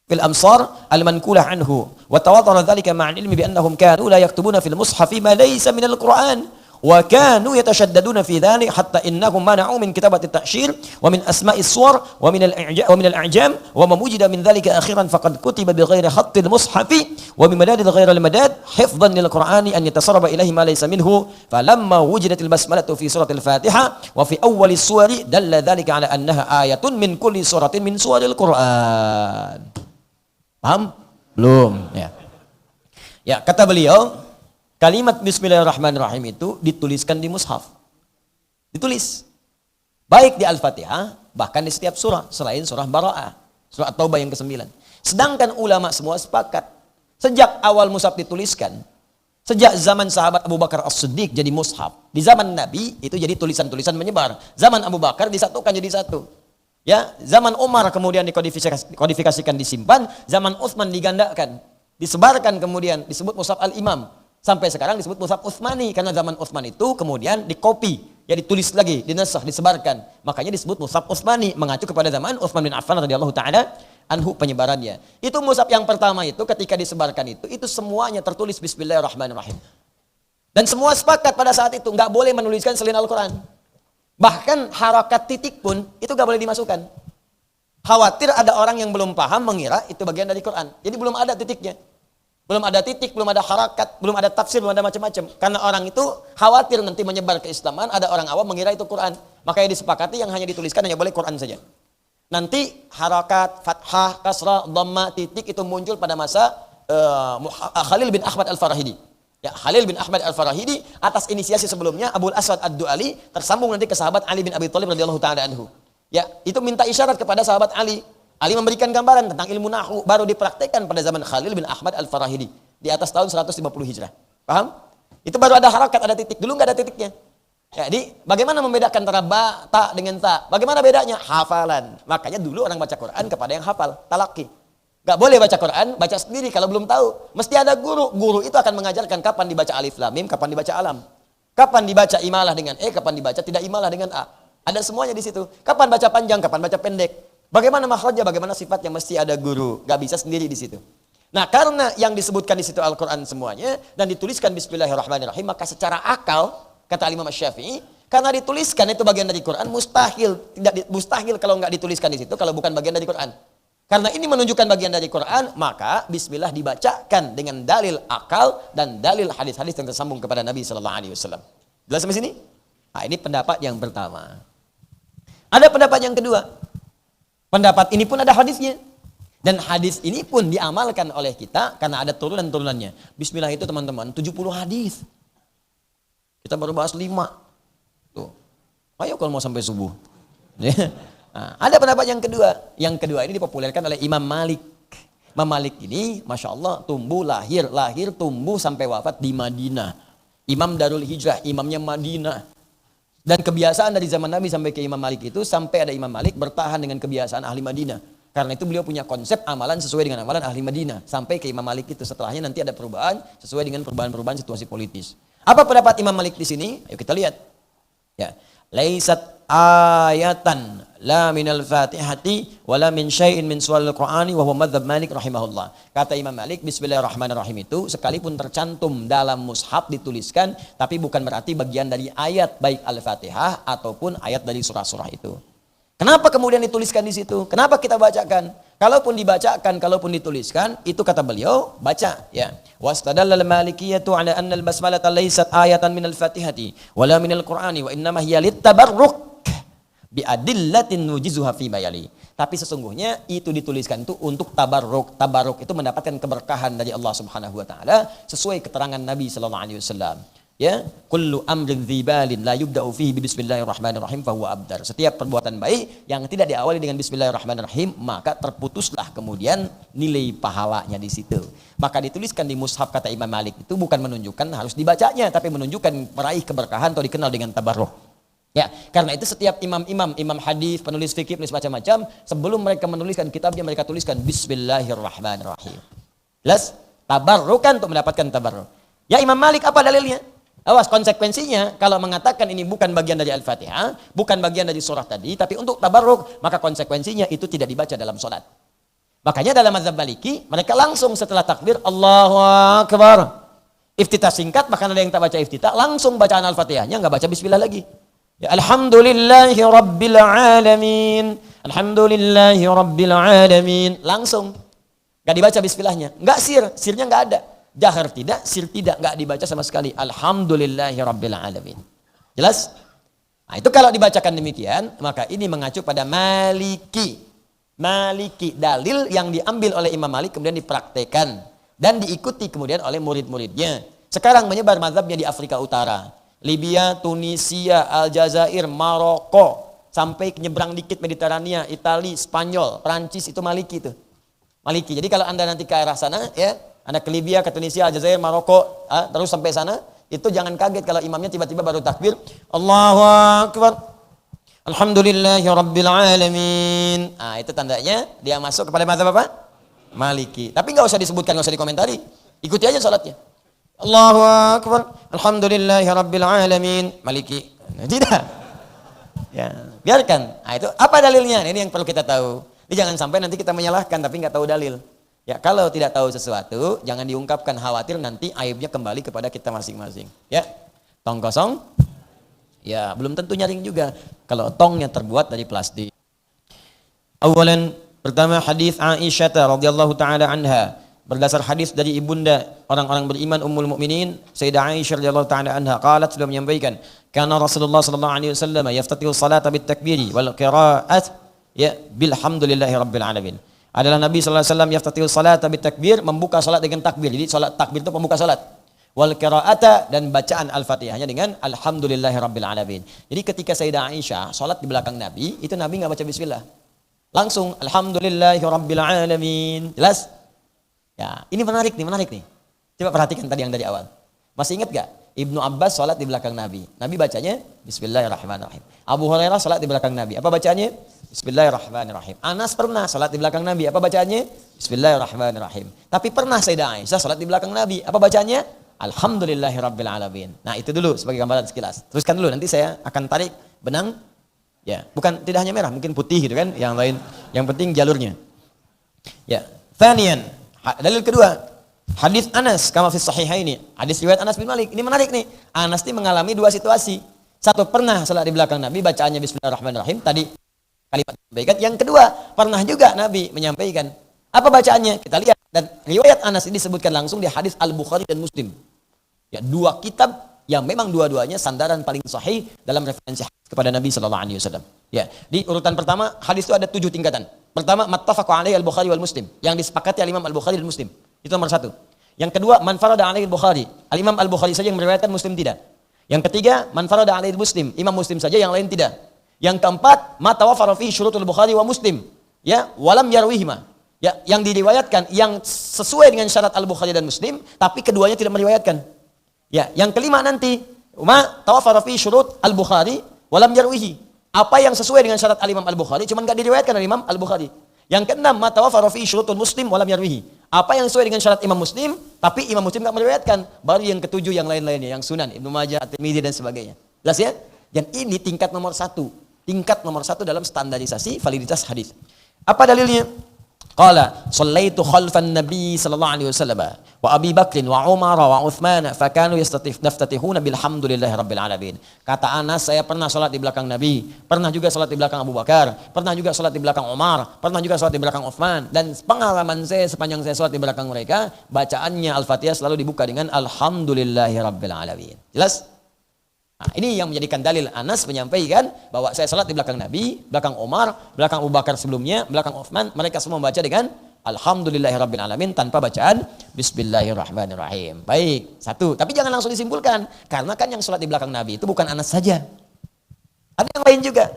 fil amsar al-mankulah anhu wa tawadhara dhalika ma'al ilmi bi annahum kanu la yaktubuna fil mushafi ma laysa min al-Qur'an. وكانوا يتشددون في ذلك حتى إنهم منعوا من كتابة التأشير ومن أسماء الصور ومن الأعجام وما وجد من ذلك أخيرا فقد كتب بغير خط المصحف وبمداد غير المداد حفظا للقرآن أن يتسرب إليه ما ليس منه فلما وجدت البسملة في سورة الفاتحة وفي أول السور دل ذلك على أنها آية من كل سورة من سور القرآن. Paham? Belum ya. Ya, kata beliau, kalimat Bismillahirrahmanirrahim itu dituliskan di mushaf. Ditulis. Baik di Al-Fatihah, bahkan di setiap surah. Selain surah Bara'ah. Surah At-Taubah yang ke-9. Sedangkan ulama semua sepakat. Sejak awal mushaf dituliskan. Sejak zaman sahabat Abu Bakar As-Siddiq jadi mushaf. Di zaman Nabi itu jadi tulisan-tulisan menyebar. Zaman Abu Bakar disatukan jadi satu. Ya, zaman Umar kemudian dikodifikasikan disimpan. Zaman Utsman digandakan. Disebarkan kemudian disebut mushaf Al-Imam. Sampai sekarang disebut mushaf Utsmani karena zaman Utsman itu kemudian dikopi, ya ditulis lagi, dinasakh, disebarkan. Makanya disebut mushaf Utsmani, mengacu kepada zaman Utsman bin Affan radhiyallahu taala anhu penyebarannya. Itu mushaf yang pertama itu ketika disebarkan itu semuanya tertulis Bismillahirrahmanirrahim. Dan semua sepakat pada saat itu nggak boleh menuliskan selain Al-Qur'an. Bahkan harakat titik pun itu nggak boleh dimasukkan. Khawatir ada orang yang belum paham mengira itu bagian dari Quran. Jadi belum ada titiknya. Belum ada titik, belum ada harakat, belum ada tafsir, belum ada macam-macam. Karena orang itu khawatir nanti menyebar keislaman, ada orang awam mengira itu Quran. Makanya disepakati yang hanya dituliskan hanya boleh Quran saja. Nanti harakat, fathah, kasrah, dhamma, titik itu muncul pada masa Khalil bin Ahmad Al-Farahidi. Ya, Khalil bin Ahmad Al-Farahidi atas inisiasi sebelumnya Abul Aswad Ad-Du'ali tersambung nanti ke sahabat Ali bin Abi Thalib radhiyallahu taala anhu. Ya, itu minta isyarat kepada sahabat Ali. Ali memberikan gambaran tentang ilmu nahwu baru dipraktekkan pada zaman Khalil bin Ahmad Al-Farahidi di atas tahun 150 Hijrah. Paham? Itu baru ada harakat, ada titik. Dulu nggak ada titiknya. Jadi bagaimana membedakan antara ba, ta dengan ta? Bagaimana bedanya? Hafalan. Makanya dulu orang baca Quran kepada yang hafal, talaki. Nggak boleh baca Quran, baca sendiri kalau belum tahu. Mesti ada guru. Guru itu akan mengajarkan kapan dibaca alif lam mim, kapan dibaca alam. Kapan dibaca imalah dengan kapan dibaca tidak imalah dengan a. Ada semuanya di situ. Kapan baca panjang, kapan baca pendek. Bagaimana makhrajnya, bagaimana sifatnya, mesti ada guru. Gak bisa sendiri di situ. Nah, karena yang disebutkan di situ Al-Quran semuanya dan dituliskan Bismillahirrahmanirrahim, maka secara akal, kata Imam Asy-Syafi'i, karena dituliskan itu bagian dari Quran, mustahil kalau nggak dituliskan di situ kalau bukan bagian dari Quran. Karena ini menunjukkan bagian dari Quran, maka Bismillah dibacakan dengan dalil akal dan dalil hadis-hadis yang tersambung kepada Nabi Sallallahu Alaihi Wasallam. Jelas sampai sini? Nah, ini pendapat yang pertama. Ada pendapat yang kedua. Pendapat ini pun ada hadisnya. Dan hadis ini pun diamalkan oleh kita karena ada turunan-turunannya. Bismillah itu teman-teman 70 hadis. Kita baru bahas 5. Tuh. Ayo kalau mau sampai subuh. Nah, ada pendapat yang kedua. Yang kedua ini dipopulerkan oleh Imam Malik. Imam Malik ini Masya Allah tumbuh lahir tumbuh sampai wafat di Madinah. Imam Darul Hijrah, imamnya Madinah. Dan kebiasaan dari zaman Nabi sampai ke Imam Malik itu, sampai ada Imam Malik bertahan dengan kebiasaan ahli Madinah. Karena itu beliau punya konsep amalan sesuai dengan amalan ahli Madinah. Sampai ke Imam Malik itu, setelahnya nanti ada perubahan sesuai dengan perubahan-perubahan situasi politis. Apa pendapat Imam Malik di sini? Ayo kita lihat. Ya, laisat ayatan la minal fatihati wala min syai'in min suwal Qur'ani wa huwa madzhab Malik rahimahullah. Kata Imam Malik, Bismillahirrahmanirrahim itu sekalipun tercantum dalam mushaf dituliskan, tapi bukan berarti bagian dari ayat baik Al-Fatihah ataupun ayat dari surah-surah itu. Kenapa kemudian dituliskan di situ? Kenapa kita bacakan? Kalaupun dibacakan, kalaupun dituliskan, itu kata beliau baca. Ya. Wastadalla al-Malikiyatu ala anna al-basmalata laysat ayatan minal Fatihati wala minal Qur'ani wa innama hiya littabarruk bi adillatin nujizuha fi mayali. Tapi sesungguhnya itu dituliskan itu untuk tabarruk. Tabarruk itu mendapatkan keberkahan dari Allah Subhanahu wa taala sesuai keterangan Nabi sallallahu alaihi wasallam. Ya, kullu amrin dzibalin la yubda'u fihi bismillahirrahmanirrahim fa huwa abdar. Setiap perbuatan baik yang tidak diawali dengan bismillahirrahmanirrahim, maka terputuslah kemudian nilai pahalanya di situ. Maka dituliskan di mushaf kata Imam Malik itu bukan menunjukkan harus dibacanya, tapi menunjukkan meraih keberkahan atau dikenal dengan tabarruk. Ya, karena itu setiap imam hadis, penulis fikih, penulis macam-macam, sebelum mereka menuliskan kitabnya mereka tuliskan bismillahirrahmanirrahim. Jelas? Tabarrukan untuk mendapatkan tabarruk. Ya Imam Malik apa dalilnya? Awas, konsekuensinya kalau mengatakan ini bukan bagian dari Al-Fatihah, bukan bagian dari surah tadi, tapi untuk tabarruk, maka konsekuensinya itu tidak dibaca dalam sholat. Makanya dalam mazhab Maliki, mereka langsung setelah takbir Allahu Akbar, iftitah singkat, bahkan ada yang tak baca iftitah, langsung bacaan Al-Fatihahnya, nggak baca bismillah lagi. Ya, Alhamdulillahi Rabbil Alamin, Alhamdulillahi Rabbil Alamin, langsung. Nggak dibaca bismillahnya, nggak sirnya nggak ada. Jahar tidak, sir tidak, nggak dibaca sama sekali. Alhamdulillahi Rabbil Alamin. Jelas? Nah, itu kalau dibacakan demikian, maka ini mengacu pada Maliki. Maliki, dalil yang diambil oleh Imam Malik kemudian dipraktekan dan diikuti kemudian oleh murid-muridnya. Sekarang menyebar mazhabnya di Afrika Utara, Libya, Tunisia, Aljazair, Maroko, sampai nyebrang dikit Mediterania, Italia, Spanyol, Prancis, itu Maliki itu. Maliki. Jadi kalau Anda nanti ke arah sana, ya, Anda ke Libya, ke Tunisia, Aljazair, Maroko, terus sampai sana, itu jangan kaget kalau imamnya tiba-tiba baru takbir, Allahu Akbar, Alhamdulillahi Rabbil Alamin. Nah, itu tandanya dia masuk kepada mazhab apa? Maliki. Tapi nggak usah disebutkan, nggak usah dikomentari. Ikuti aja salatnya. Allahu Akbar, Alhamdulillahi Rabbil Alamin. Maliki. Nah, tidak. Ya, biarkan. Nah, itu apa dalilnya? Ini yang perlu kita tahu. Jadi jangan sampai nanti kita menyalahkan tapi nggak tahu dalil. Ya, kalau tidak tahu sesuatu, jangan diungkapkan, khawatir nanti aibnya kembali kepada kita masing-masing. Ya, tong kosong. Ya, belum tentu nyaring juga kalau tongnya terbuat dari plastik. Awalan, pertama hadis Aisyah radhiyallahu taala anha, berdasar hadis dari ibunda orang-orang beriman Ummul Mukminin Sayyidah Aisyah radhiyallahu taala anha, qalat, sudah menyampaikan, kana Rasulullah sallallahu alaihi wasallam yaftatihu salata bit takbiri wal qira'at ya bilhamdulillahi rabbil alamin. Adalah Nabi sallallahu alaihi wasallam yaftatihu salata bit takbir, membuka salat dengan takbir. Jadi salat takbir itu pembuka salat. Wal qira'ata, dan bacaan Al-Fatihahnya dengan alhamdulillahi rabbil alamin. Jadi ketika Sayyidah Aisyah salat di belakang Nabi, itu Nabi enggak baca bismillah. Langsung alhamdulillahi rabbil alamin. Jelas? Ya, ini menarik nih. Coba perhatikan tadi yang dari awal. Masih ingat gak? Ibnu Abbas salat di belakang Nabi. Nabi bacanya bismillahirrahmanirrahim. Abu Hurairah salat di belakang Nabi. Apa bacaannya? Bismillahirrahmanirrahim. Anas pernah salat di belakang Nabi. Apa bacaannya? Bismillahirrahmanirrahim. Tapi pernah Sayyidah Aisyah salat di belakang Nabi. Apa bacaannya? Alhamdulillahirabbil alamin. Nah, itu dulu sebagai gambaran sekilas. Teruskan dulu, nanti saya akan tarik benang. Ya, bukan, tidak hanya merah, mungkin putih gitu kan, yang lain. Yang penting jalurnya. Ya, tsaniyan, dalil kedua, hadis Anas kama fi sahihaini. Hadis riwayat Anas bin Malik. Ini menarik nih. Anas ini mengalami dua situasi. Satu, pernah salat di belakang Nabi, bacaannya bismillahirrahmanirrahim. Tadi kalimat disampaikan. Yang kedua, pernah juga Nabi menyampaikan. Apa bacaannya? Kita lihat. Dan riwayat Anas ini disebutkan langsung di hadis Al-Bukhari dan Muslim. Ya, dua kitab yang memang dua-duanya sandaran paling sahih dalam referensi hadis kepada Nabi sallallahu alaihi wasallam. Ya, di urutan pertama hadis itu ada 7 tingkatan. Pertama, mattafaqu alaihi Al-Bukhari wal Muslim, yang disepakati Al-Imam Al-Bukhari dan Muslim. Itu nomor 1. Yang kedua, man farada alaihi Al-Bukhari. Al-Imam Al-Bukhari saja yang meriwayatkan, Muslim tidak. Yang ketiga, man farada alaihi Muslim, Imam Muslim saja, yang lain tidak. Yang keempat, ma tawaffara fihi syurutul Bukhari wa Muslim. Ya, walam yarwihima. Ya, yang diriwayatkan yang sesuai dengan syarat Al-Bukhari dan Muslim, tapi keduanya tidak meriwayatkan. Ya, yang kelima nanti, ma tawaffara fi syurut Al-Bukhari walam yarwihi. Apa yang sesuai dengan syarat Al-Imam Al-Bukhari cuman enggak diriwayatkan oleh Imam Al-Bukhari. Yang keenam, ma tawaffara fi syurutul Muslim walam yarwihi. Apa yang sesuai dengan syarat Imam Muslim tapi Imam Muslim enggak meriwayatkan. Baru yang ketujuh yang lain-lainnya, yang Sunan, Ibnu Majah, At-Tirmidzi dan sebagainya. Jelas ya? Dan ini tingkat nomor 1. Tingkat nomor 1 dalam standarisasi validitas hadis. Apa dalilnya? Qala shallaitu khalfan nabi sallallahu alaihi wasallam wa Abi Bakr wa Umar wa Uthman fakanu yaftatihuna bilhamdulillahi rabbil alamin. Kata Anas, saya pernah salat di belakang Nabi, pernah juga salat di belakang Abu Bakar, pernah juga salat di belakang Umar, pernah juga salat di belakang Uthman, dan pengalaman saya sepanjang saya salat di belakang mereka, bacaannya Al-Fatihah selalu dibuka dengan alhamdulillahi rabbil alamin. Jelas? Nah, ini yang menjadikan dalil Anas menyampaikan bahwa saya salat di belakang Nabi, belakang Umar, belakang Abu Bakar sebelumnya, belakang Uthman, mereka semua membaca dengan alhamdulillahirabbil alamin tanpa bacaan bismillahirrahmanirrahim. Baik, satu. Tapi jangan langsung disimpulkan, karena kan yang salat di belakang Nabi itu bukan Anas saja. Ada yang lain juga.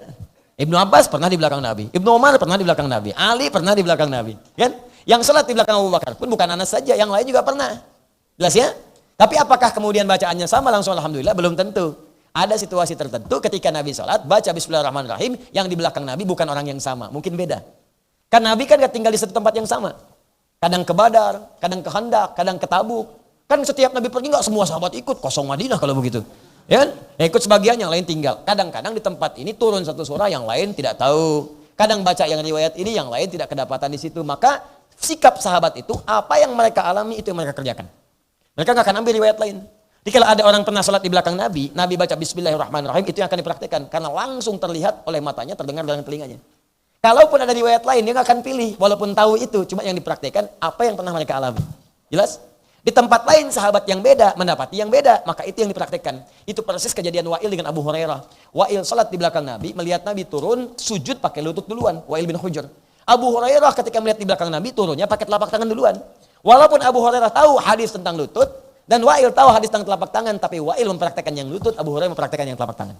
Ibnu Abbas pernah di belakang Nabi, Ibnu Umar pernah di belakang Nabi, Ali pernah di belakang Nabi, kan? Yang salat di belakang Abu Bakar pun bukan Anas saja, yang lain juga pernah. Jelas ya? Tapi apakah kemudian bacaannya sama langsung alhamdulillah? Belum tentu. Ada situasi tertentu ketika Nabi sholat, baca bismillahirrahmanirrahim, yang di belakang Nabi bukan orang yang sama, mungkin beda. Kan Nabi kan gak tinggal di satu tempat yang sama. Kadang ke Badar, kadang ke Khandaq, kadang ke Tabuk. Kan setiap Nabi pergi gak semua sahabat ikut, kosong Madinah kalau begitu. Ya, ikut sebagian, yang lain tinggal. Kadang-kadang di tempat ini turun satu surah, yang lain tidak tahu. Kadang baca yang riwayat ini, yang lain tidak kedapatan di situ. Maka sikap sahabat itu, apa yang mereka alami itu yang mereka kerjakan. Mereka gak akan ambil riwayat lain. Jadi kalau ada orang pernah sholat di belakang Nabi, Nabi baca bismillahirrahmanirrahim, itu yang akan dipraktikkan. Karena langsung terlihat oleh matanya, terdengar dengan telinganya. Kalaupun ada riwayat lain, dia nggak akan pilih. Walaupun tahu itu, cuma yang dipraktikkan apa yang pernah mereka alami. Jelas? Di tempat lain sahabat yang beda, mendapati yang beda, maka itu yang dipraktikkan. Itu persis kejadian Wa'il dengan Abu Hurairah. Wa'il sholat di belakang Nabi, melihat Nabi turun, sujud pakai lutut duluan. Wa'il bin Hujr. Abu Hurairah ketika melihat di belakang Nabi, turunnya pakai telapak tangan duluan. Walaupun Abu Hurairah tahu hadis tentang lutut, dan Wa'il tahu hadis tentang telapak tangan, tapi Wa'il mempraktekkan yang lutut, Abu Hurairah mempraktekkan yang telapak tangan.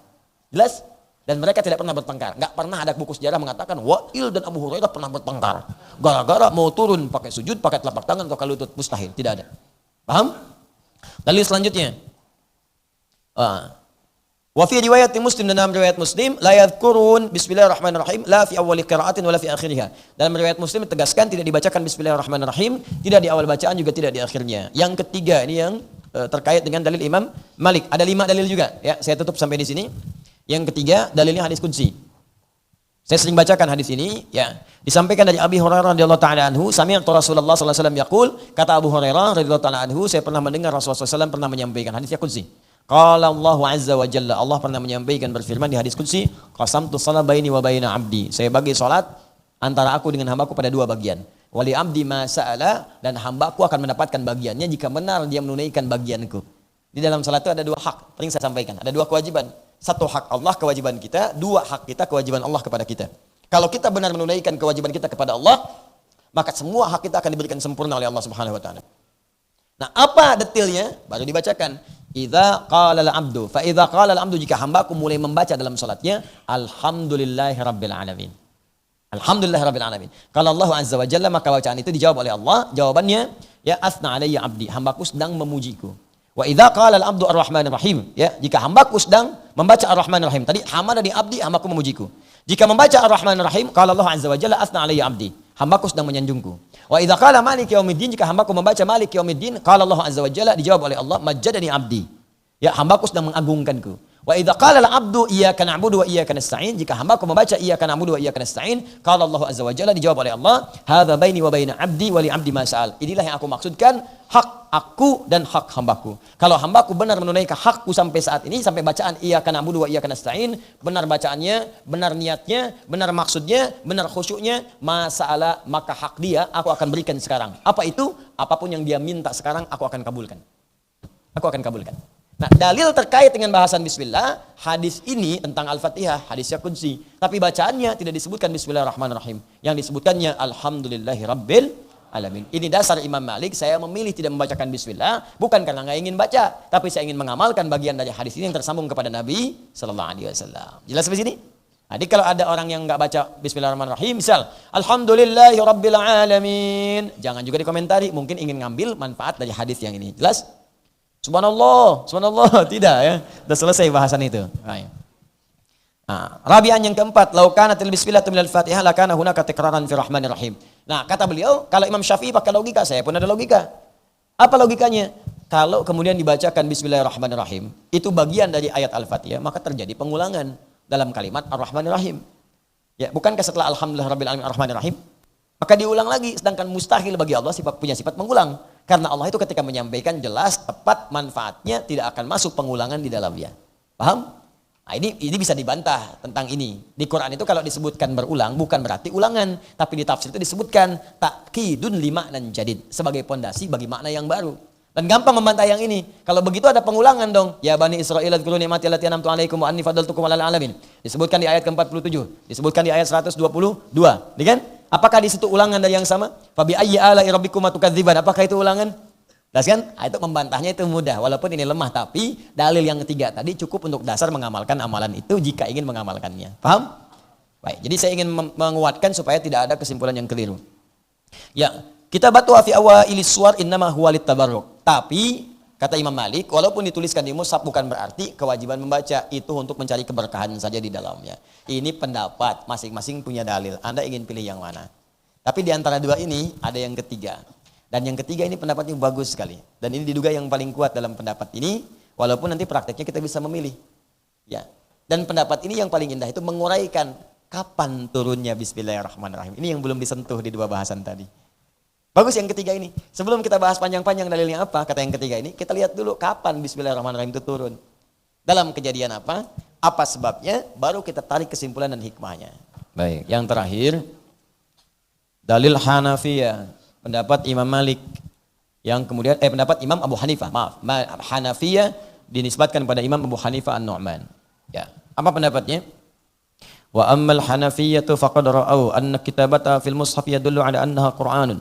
Jelas? Dan mereka tidak pernah bertengkar. Nggak pernah ada buku sejarah mengatakan Wa'il dan Abu Hurairah pernah bertengkar. Gara-gara mau turun pakai sujud, pakai telapak tangan atau lutut, mustahil. Tidak ada. Paham? Dalil selanjutnya. Wa fi riwayat Muslim, dan dalam riwayat Muslim, la yadhkurun bismillahirrahmanirrahim la fi awwali qira'atin wa la fi akhiriha. Dalam riwayat Muslim tegaskan tidak dibacakan bismillahirrahmanirrahim, tidak di awal bacaan juga tidak di akhirnya. Yang ketiga ini yang terkait dengan dalil Imam Malik. Ada 5 dalil juga, ya. Saya tutup sampai di sini. Yang ketiga dalilnya hadis qudsi. Saya sering bacakan hadis ini, ya. Disampaikan dari Abi Hurairah radhiyallahu taala anhu, sami'tu Rasulullah sallallahu alaihi wasallam yaqul, kata Abu Hurairah radhiyallahu taala anhu, saya pernah mendengar Rasulullah sallallahu alaihi wasallam pernah menyampaikan hadis qudsi. Qala Allah azza wa jalla, Allah pernah menyampaikan berfirman di hadis qudsi, qasamtu shalah baini wa baina abdi. Saya bagi salat antara aku dengan hambaku pada 2 bagian. Wali abdi ma sa'ala, dan hambaku akan mendapatkan bagiannya jika benar dia menunaikan bagianku. Di dalam salat itu ada 2 hak, sering saya sampaikan. Ada 2 kewajiban. 1 hak Allah, kewajiban kita. 2 hak kita, kewajiban Allah kepada kita. Kalau kita benar menunaikan kewajiban kita kepada Allah, maka semua hak kita akan diberikan sempurna oleh Allah Subhanahu wa taala. Nah, apa detailnya? Baru dibacakan. Idza qala al-'abdu, fa idza qala al-'abdu, jika hambaku mulai membaca dalam salatnya, alhamdulillahirabbil alamin. Alhamdulillahirabbil alamin. Kalau Allah azza wa jalla, maka bacaan itu dijawab oleh Allah. Jawabannya, ya asna alayya 'abdi, hambaku sedang memujiku. Wa idza qala al-'abdu ar-rahmanir rahim, ya, jika hambaku sedang membaca ar-rahmanir rahim. Tadi hamadani 'abdi, hambaku memujiku. Jika membaca ar-rahmanir rahim, qala Allah azza wa jalla asna alayya 'abdi, hambaku sedang menyanjungku. Wa idza qala maliki yaumiddin, jika hambaku membaca maliki yaumiddin, qala Allah azza wa jalla, dijawab oleh Allah, majjadani 'abdi, ya, hambaku sedang mengagungkanku. Wa idza qala al-'abdu iyyaka na'budu wa iyyaka nasta'in, jika hambaku membaca iyyaka na'budu wa iyyaka nasta'in, qala Allah azza wa jalla, dijawab oleh Allah, hadza baini wa baina 'abdi wa li 'abdi ma sa'al. Inilah yang aku maksudkan, hak aku dan hak hambaku. Kalau hambaku benar menunaikan hakku sampai saat ini, sampai bacaan iyyaka na'budu wa iyyaka nasta'in, benar bacaannya, benar niatnya, benar maksudnya, benar khusyuknya, ma sa'ala, maka hak dia aku akan berikan sekarang. Apa itu? Apapun yang dia minta sekarang aku akan kabulkan. Aku akan kabulkan. Nah, dalil terkait dengan bahasan bismillah, hadis ini tentang Al-Fatihah, hadisnya qudsi. Tapi bacaannya tidak disebutkan bismillahirrahmanirrahim. Yang disebutkannya alhamdulillahirabbil alamin. Ini dasar Imam Malik, saya memilih tidak membacakan bismillah, bukan karena nggak ingin baca, tapi saya ingin mengamalkan bagian dari hadis ini yang tersambung kepada Nabi sallallahu alaihi wasallam. Jelas di sini? Jadi kalau ada orang yang nggak baca bismillahirrahmanirrahim, misal alhamdulillahirabbil alamin, jangan juga dikomentari, mungkin ingin ngambil manfaat dari hadis yang ini. Jelas? Subhanallah, subhanallah, tidak ya. Sudah selesai bahasan itu. Nah, rabi'an yang keempat, lau kanatil bismillatu minal Fatihah lakana hunaka tikraran fi rahmanir rahim. Nah, kata beliau, kalau Imam Syafi'i pakai logika, saya pun ada logika. Apa logikanya? Kalau kemudian dibacakan bismillahirrahmanirrahim, itu bagian dari ayat Al-Fatihah, maka terjadi pengulangan dalam kalimat ar-rahmanir rahim. Ya, bukankah setelah alhamdulillahirabbil alamin ar-rahmanir rahim? Maka diulang lagi, sedangkan mustahil bagi Allah punya sifat mengulang. Karena Allah itu ketika menyampaikan jelas, tepat, manfaatnya, tidak akan masuk pengulangan di dalamnya. Paham? Nah, ini bisa dibantah tentang ini. Di Quran itu kalau disebutkan berulang, bukan berarti ulangan. Tapi di tafsir itu disebutkan takkidun lima'nan jadid. Sebagai pondasi bagi makna yang baru. Dan gampang membantah yang ini. Kalau begitu ada pengulangan dong. Ya Bani Israil adkuru ni'mati allati an'amtu 'alaikum wa anni faddaltukum 'alal 'alamin. Disebutkan di ayat ke-47, disebutkan di ayat 122. Kan? Apakah di situ ulangan dari yang sama? Fabi ayyi ala'i rabbikuma tukadziban. Apakah itu ulangan? Jelas kan? Nah, itu membantahnya itu mudah walaupun ini lemah, tapi dalil yang ketiga tadi cukup untuk dasar mengamalkan amalan itu jika ingin mengamalkannya. Paham? Baik, jadi saya ingin menguatkan supaya tidak ada kesimpulan yang keliru. Ya, kita batu fi awailis suwar innama huwa litabarruk. Tapi kata Imam Malik, walaupun dituliskan di mushaf bukan berarti kewajiban membaca, itu untuk mencari keberkahan saja di dalamnya. Ini pendapat, masing-masing punya dalil. Anda ingin pilih yang mana? Tapi di antara dua ini ada yang ketiga. Dan yang ketiga ini pendapatnya bagus sekali. Dan ini diduga yang paling kuat dalam pendapat ini, walaupun nanti prakteknya kita bisa memilih. Ya. Dan pendapat ini yang paling indah itu menguraikan kapan turunnya Bismillahirrahmanirrahim. Ini yang belum disentuh di dua bahasan tadi. Bagus yang ketiga ini. Sebelum kita bahas panjang-panjang dalilnya apa, kata yang ketiga ini, kita lihat dulu kapan Bismillahirrahmanirrahim itu turun. Dalam kejadian apa sebabnya, baru kita tarik kesimpulan dan hikmahnya. Baik, yang terakhir, dalil Hanafiyah. Pendapat Imam Malik yang kemudian pendapat Imam Abu Hanifah, maaf, Hanafiyah dinisbatkan pada Imam Abu Hanifah An-Nu'man. Ya, apa pendapatnya? Wa ammal Hanafiyatu faqad ra'au anna kitabata fil mushaf yadullu ala annaha Qur'anun,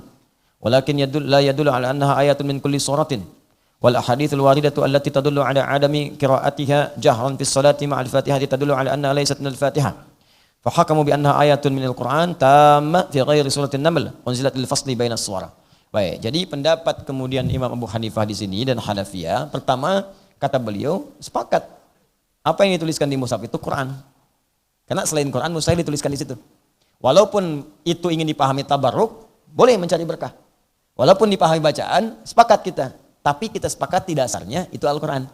walakin la yadullu ala annaha ayatun min kulli suratin. Wal ahadithul waridatu allati tadullu ala adami qira'atiha jahran fis salati ma'al Fatihah tadullu ala annaha laysat minal Fatihah. Fahakamu bi annaha ayatun minal Qur'an tamma fi ghairi suratin Naml unzilatil fasli bainas suwara. Baik, jadi pendapat kemudian Imam Abu Hanifah di sini dan Hanafiyah, pertama kata beliau sepakat apa yang dituliskan di mushaf itu Quran. Karena selain Quran mustahil dituliskan di situ. Walaupun itu ingin dipahami tabarruk, boleh mencari berkah. Walaupun dipahami bacaan, sepakat kita. Tapi kita sepakati dasarnya itu Al-Quran.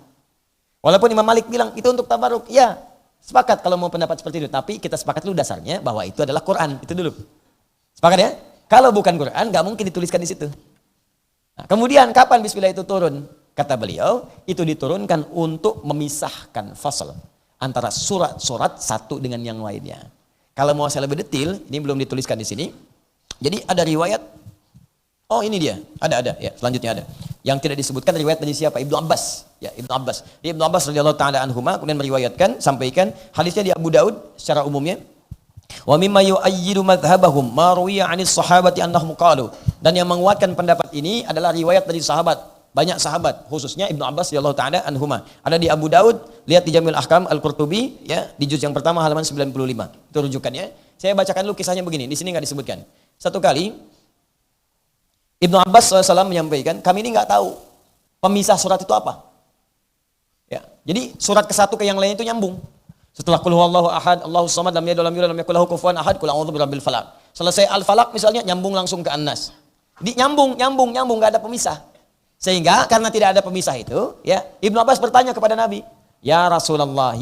Walaupun Imam Malik bilang itu untuk tabarruk, ya sepakat kalau mau pendapat seperti itu. Tapi kita sepakat dulu dasarnya bahwa itu adalah Quran. Itu dulu. Sepakat ya? Kalau bukan Quran, gak mungkin dituliskan di situ. Nah, kemudian kapan Bismillah itu turun? Kata beliau, itu diturunkan untuk memisahkan fasal antara surat-surat satu dengan yang lainnya. Kalau mau saya lebih detail, ini belum dituliskan di sini. Jadi ada riwayat. Oh ini dia, ada ya, selanjutnya ada. Yang tidak disebutkan riwayat dari siapa? Ibnu Abbas. Ya, Ibnu Abbas. Ibnu Abbas radhiyallahu taala anhuma kemudian meriwayatkan, sampaikan hadisnya di Abu Daud secara umumnya. Wa mimma yu'ayyidu madhhabahum ma ruwiya 'anis sahabati annahum qalu. Dan yang menguatkan pendapat ini adalah riwayat dari sahabat. Banyak sahabat, khususnya Ibnu Abbas radhiyallahu taala anhuma. Ada di Abu Daud, lihat di Jamil Ahkam Al-Qurtubi ya, di juz yang pertama halaman 95. Itu rujukannya. Saya bacakan dulu kisahnya begini, di sini enggak disebutkan. Satu kali Ibnu Abbas SAW menyampaikan, kami ini nggak tahu pemisah surat itu apa. Ya, jadi surat ke satu ke yang lain itu nyambung. Setelah qul huwallahu ahad, Allahus samad, lam yalid walam yulad, lam yakul lahu kufuwan ahad, qul a'udzu birabbil falaq. Selesai Al-Falaq misalnya nyambung langsung ke An-Nas. Di nyambung nggak ada pemisah. Sehingga karena tidak ada pemisah itu, ya Ibnu Abbas bertanya kepada Nabi, ya Rasulullah,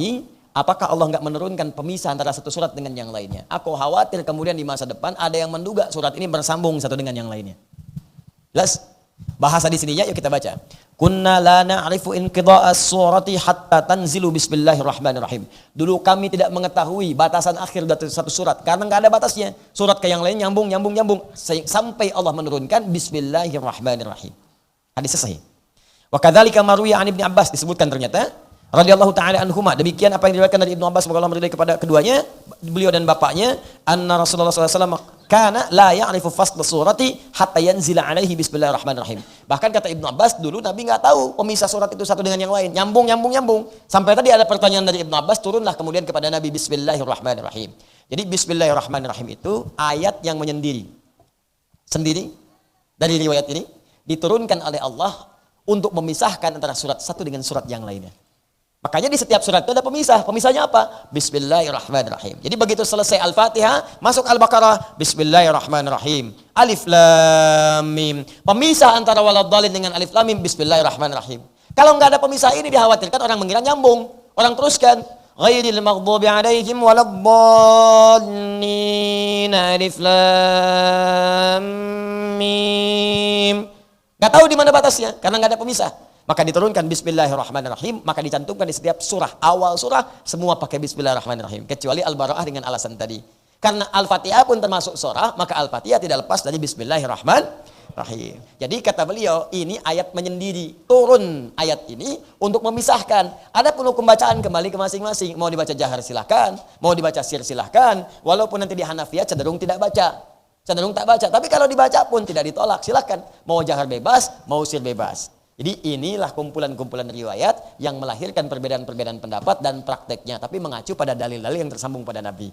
apakah Allah nggak menurunkan pemisah antara satu surat dengan yang lainnya? Aku khawatir kemudian di masa depan ada yang menduga surat ini bersambung satu dengan yang lainnya. Jelas? Bahasa di sininya yuk kita baca. Kunna la na'rifu inqidha'as surati hatta tanzilu bismillahirrahmanirrahim. Dulu kami tidak mengetahui batasan akhir dari satu surat karena enggak ada batasnya. Surat ke yang lain nyambung sampai Allah menurunkan bismillahirrahmanirrahim. Hadis sahih. Wa kadzalika marwiya an Ibnu Abbas, disebutkan ternyata radhiyallahu taala anhuma, demikian apa yang diriwayatkan dari Ibnu Abbas, semoga Allah meridai kepada keduanya, beliau dan bapaknya, anna Rasulullah sallallahu alaihi wasallam kana la ya'rifu fasl surati hatta yanzila alaihi bismillahirrahmanirrahim. Bahkan kata Ibnu Abbas, dulu Nabi enggak tahu pemisah surat itu satu dengan yang lain, nyambung. Sampai tadi ada pertanyaan dari Ibnu Abbas, turunlah kemudian kepada Nabi bismillahirrahmanirrahim. Jadi bismillahirrahmanirrahim itu ayat yang menyendiri sendiri dari riwayat ini diturunkan oleh Allah untuk memisahkan antara surat satu dengan surat yang lainnya. Makanya di setiap surat itu ada pemisah. Pemisahnya apa? Bismillahirrahmanirrahim. Jadi begitu selesai Al-Fatihah, masuk Al-Baqarah, Bismillahirrahmanirrahim. Alif Lam Mim. Pemisah antara waladhdallin dengan Alif Lam Mim, Bismillahirrahmanirrahim. Kalau nggak ada pemisah ini dikhawatirkan orang mengira nyambung. Orang teruskan. ghairil maghdubi 'alaihim waladdallin. Alif lam mim. Enggak tahu di mana batasnya karena enggak ada pemisah. Maka diturunkan bismillahirrahmanirrahim, maka dicantumkan di setiap surah. Awal surah semua pakai bismillahirrahmanirrahim kecuali Al-Bara'ah dengan alasan tadi. Karena Al-Fatihah pun termasuk surah, maka Al-Fatihah tidak lepas dari bismillahirrahmanirrahim. Jadi kata beliau, ini ayat menyendiri. Turun ayat ini untuk memisahkan. Ada perlu pembacaan kembali ke masing-masing. Mau dibaca jahar silahkan, mau dibaca sir silahkan. Walaupun nanti di Hanafiyah cenderung tidak baca. Cenderung tak baca. Tapi kalau dibaca pun tidak ditolak, silahkan. Mau jahar bebas, mau sir bebas. Jadi inilah kumpulan-kumpulan riwayat yang melahirkan perbedaan-perbedaan pendapat dan prakteknya. Tapi mengacu pada dalil-dalil yang tersambung pada Nabi.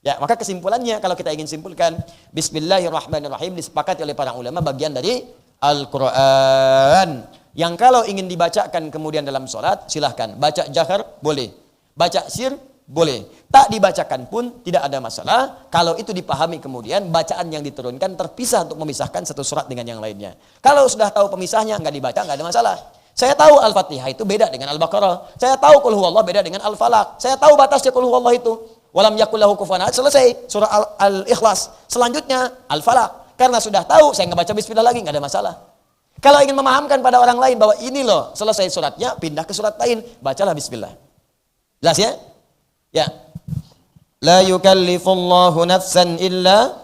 Ya, maka kesimpulannya kalau kita ingin simpulkan, bismillahirrahmanirrahim disepakati oleh para ulama bagian dari Al-Quran. Yang kalau ingin dibacakan kemudian dalam sholat, silahkan. Baca jahar, boleh. Baca sir, boleh. Tak dibacakan pun tidak ada masalah. Kalau itu dipahami kemudian, bacaan yang diturunkan terpisah untuk memisahkan satu surat dengan yang lainnya. Kalau sudah tahu pemisahnya, nggak dibaca, nggak ada masalah. Saya tahu Al-Fatihah itu beda dengan Al-Baqarah. Saya tahu Qul Huwallah beda dengan Al-Falaq. Saya tahu batasnya Qul Huwallah itu. Walam yakul lahu kufuwan ahad, selesai surah Al-Ikhlas. Selanjutnya Al-Falaq. Karena sudah tahu, saya nggak baca bismillah lagi, nggak ada masalah. Kalau ingin memahamkan pada orang lain bahwa ini loh selesai suratnya, pindah ke surat lain, bacalah bismillah. Jelas ya? Ya. La yukallifullahu nafsan illa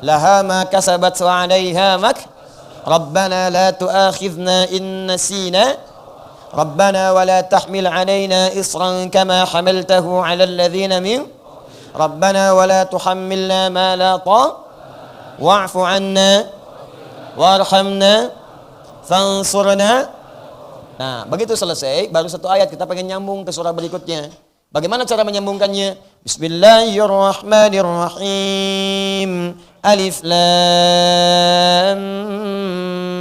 laha ma kasabat wa 'alaiha mak. Rabbana la tu'akhidhna in nasina. Rabbana wa la tahmil 'alaina isran kama hamaltahu 'alal ladzina min. Rabbana wa la tuhammilna ma la wa'fu 'anna warhamna fansurna. Nah, begitu selesai baru satu ayat kita pengen nyambung ke surah berikutnya. Bagaimana cara menyambungkannya? Bismillahirrahmanirrahim. Alif lam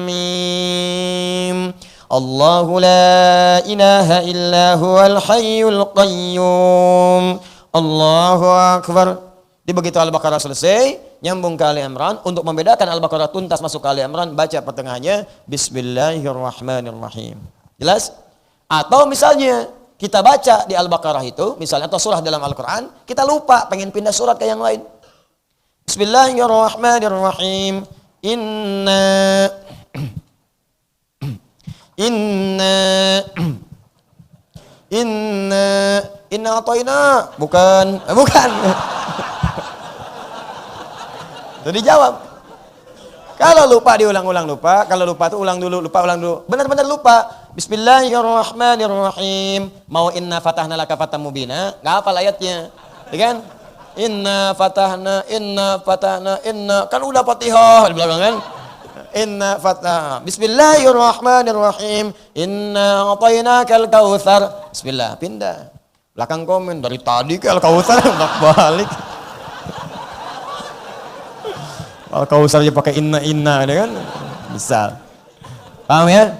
mim. Allahu la ilaha illa huwal hayyul qayyum. Allahu akbar. Di begitu Al-Baqarah selesai, nyambung ke Ali Imran. Untuk membedakan Al-Baqarah tuntas masuk ke Ali Imran, baca pertengahannya Bismillahirrahmanirrahim. Jelas? Atau misalnya kita baca di Al-Baqarah itu, misalnya atau surah dalam Al-Quran, kita lupa, pengen pindah surat ke yang lain. Bismillahirrahmanirrahim. Inna atoina. Bukan. Itu dijawab. Kalau lupa diulang-ulang lupa, kalau lupa tuh ulang dulu, ulang dulu. Benar-benar lupa. Bismillahirrahmanirrahim. Mau inna fatahna laka fatam mubina, enggak hafal ayatnya. Ya kan? Inna fatahna, inna kan udah Fatihah di belakang kan? Inna fatah. Bismillahirrahmanirrahim. Inna atainakal kautsar. Bismillah, pindah. Belakang komen dari tadi ke al-kautsar balik. Kalau usahanya pakai inna kan bisa. Paham ya?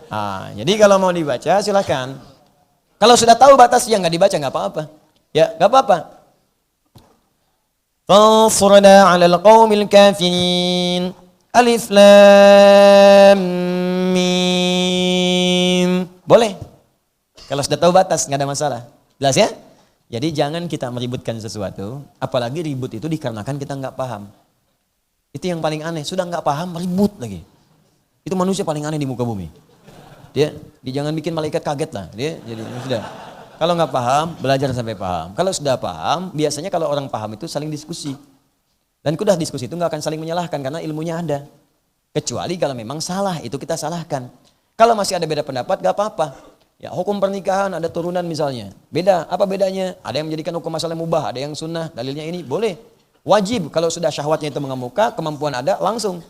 Nah, jadi kalau mau dibaca silakan. Kalau sudah tahu batasnya nggak dibaca nggak apa-apa. Ya, nggak apa-apa. Fansurna 'alal qaumil kafirin. Alif lam mim. Boleh. Kalau sudah tahu batas nggak ada masalah. Jelas ya? Jadi jangan kita meributkan sesuatu, apalagi ribut itu dikarenakan kita nggak paham. Itu yang paling aneh, sudah nggak paham ribut lagi. Itu manusia paling aneh di muka bumi. Dia jangan bikin malaikat kaget lah. Dia jadi sudah. Kalau nggak paham, belajar sampai paham. Kalau sudah paham, biasanya kalau orang paham itu saling diskusi. Dan kudah diskusi itu nggak akan saling menyalahkan karena ilmunya ada. Kecuali kalau memang salah, itu kita salahkan. Kalau masih ada beda pendapat, nggak apa-apa. Ya, hukum pernikahan ada turunan misalnya. Beda, apa bedanya? Ada yang menjadikan hukum masalah mubah, ada yang sunnah, dalilnya ini boleh. Wajib kalau sudah syahwatnya itu mengemuka, kemampuan ada langsung.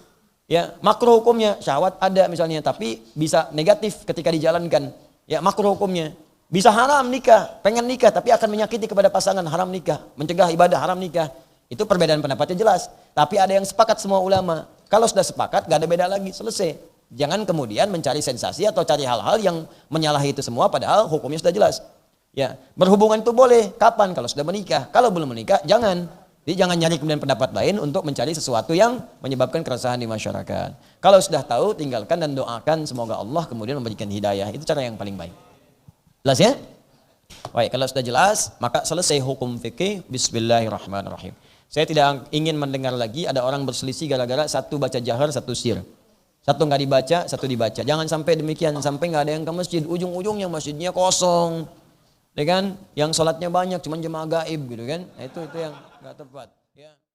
Ya, makruh hukumnya syahwat ada misalnya, tapi bisa negatif ketika dijalankan. Ya, makruh hukumnya. Bisa haram nikah, pengen nikah tapi akan menyakiti kepada pasangan, haram nikah, mencegah ibadah, haram nikah. Itu perbedaan pendapatnya jelas. Tapi ada yang sepakat semua ulama. Kalau sudah sepakat, gak ada beda lagi, selesai. Jangan kemudian mencari sensasi atau cari hal-hal yang menyalahi itu semua, padahal hukumnya sudah jelas. Ya, berhubungan itu boleh. Kapan? Kalau sudah menikah. Kalau belum menikah, jangan. Jadi jangan nyari kemudian pendapat lain untuk mencari sesuatu yang menyebabkan keresahan di masyarakat. Kalau sudah tahu, tinggalkan dan doakan semoga Allah kemudian memberikan hidayah. Itu cara yang paling baik. Jelas ya? Baik, kalau sudah jelas, maka selesai hukum fikih. Bismillahirrahmanirrahim. Saya tidak ingin mendengar lagi ada orang berselisih gara-gara satu baca jahar, satu sir. Satu nggak dibaca, satu dibaca. Jangan sampai demikian, sampai nggak ada yang ke masjid. Ujung-ujungnya masjidnya kosong. Ya kan? Yang sholatnya banyak, cuman jemaah gaib gitu kan. Nah, itu yang nggak tepat. Ya.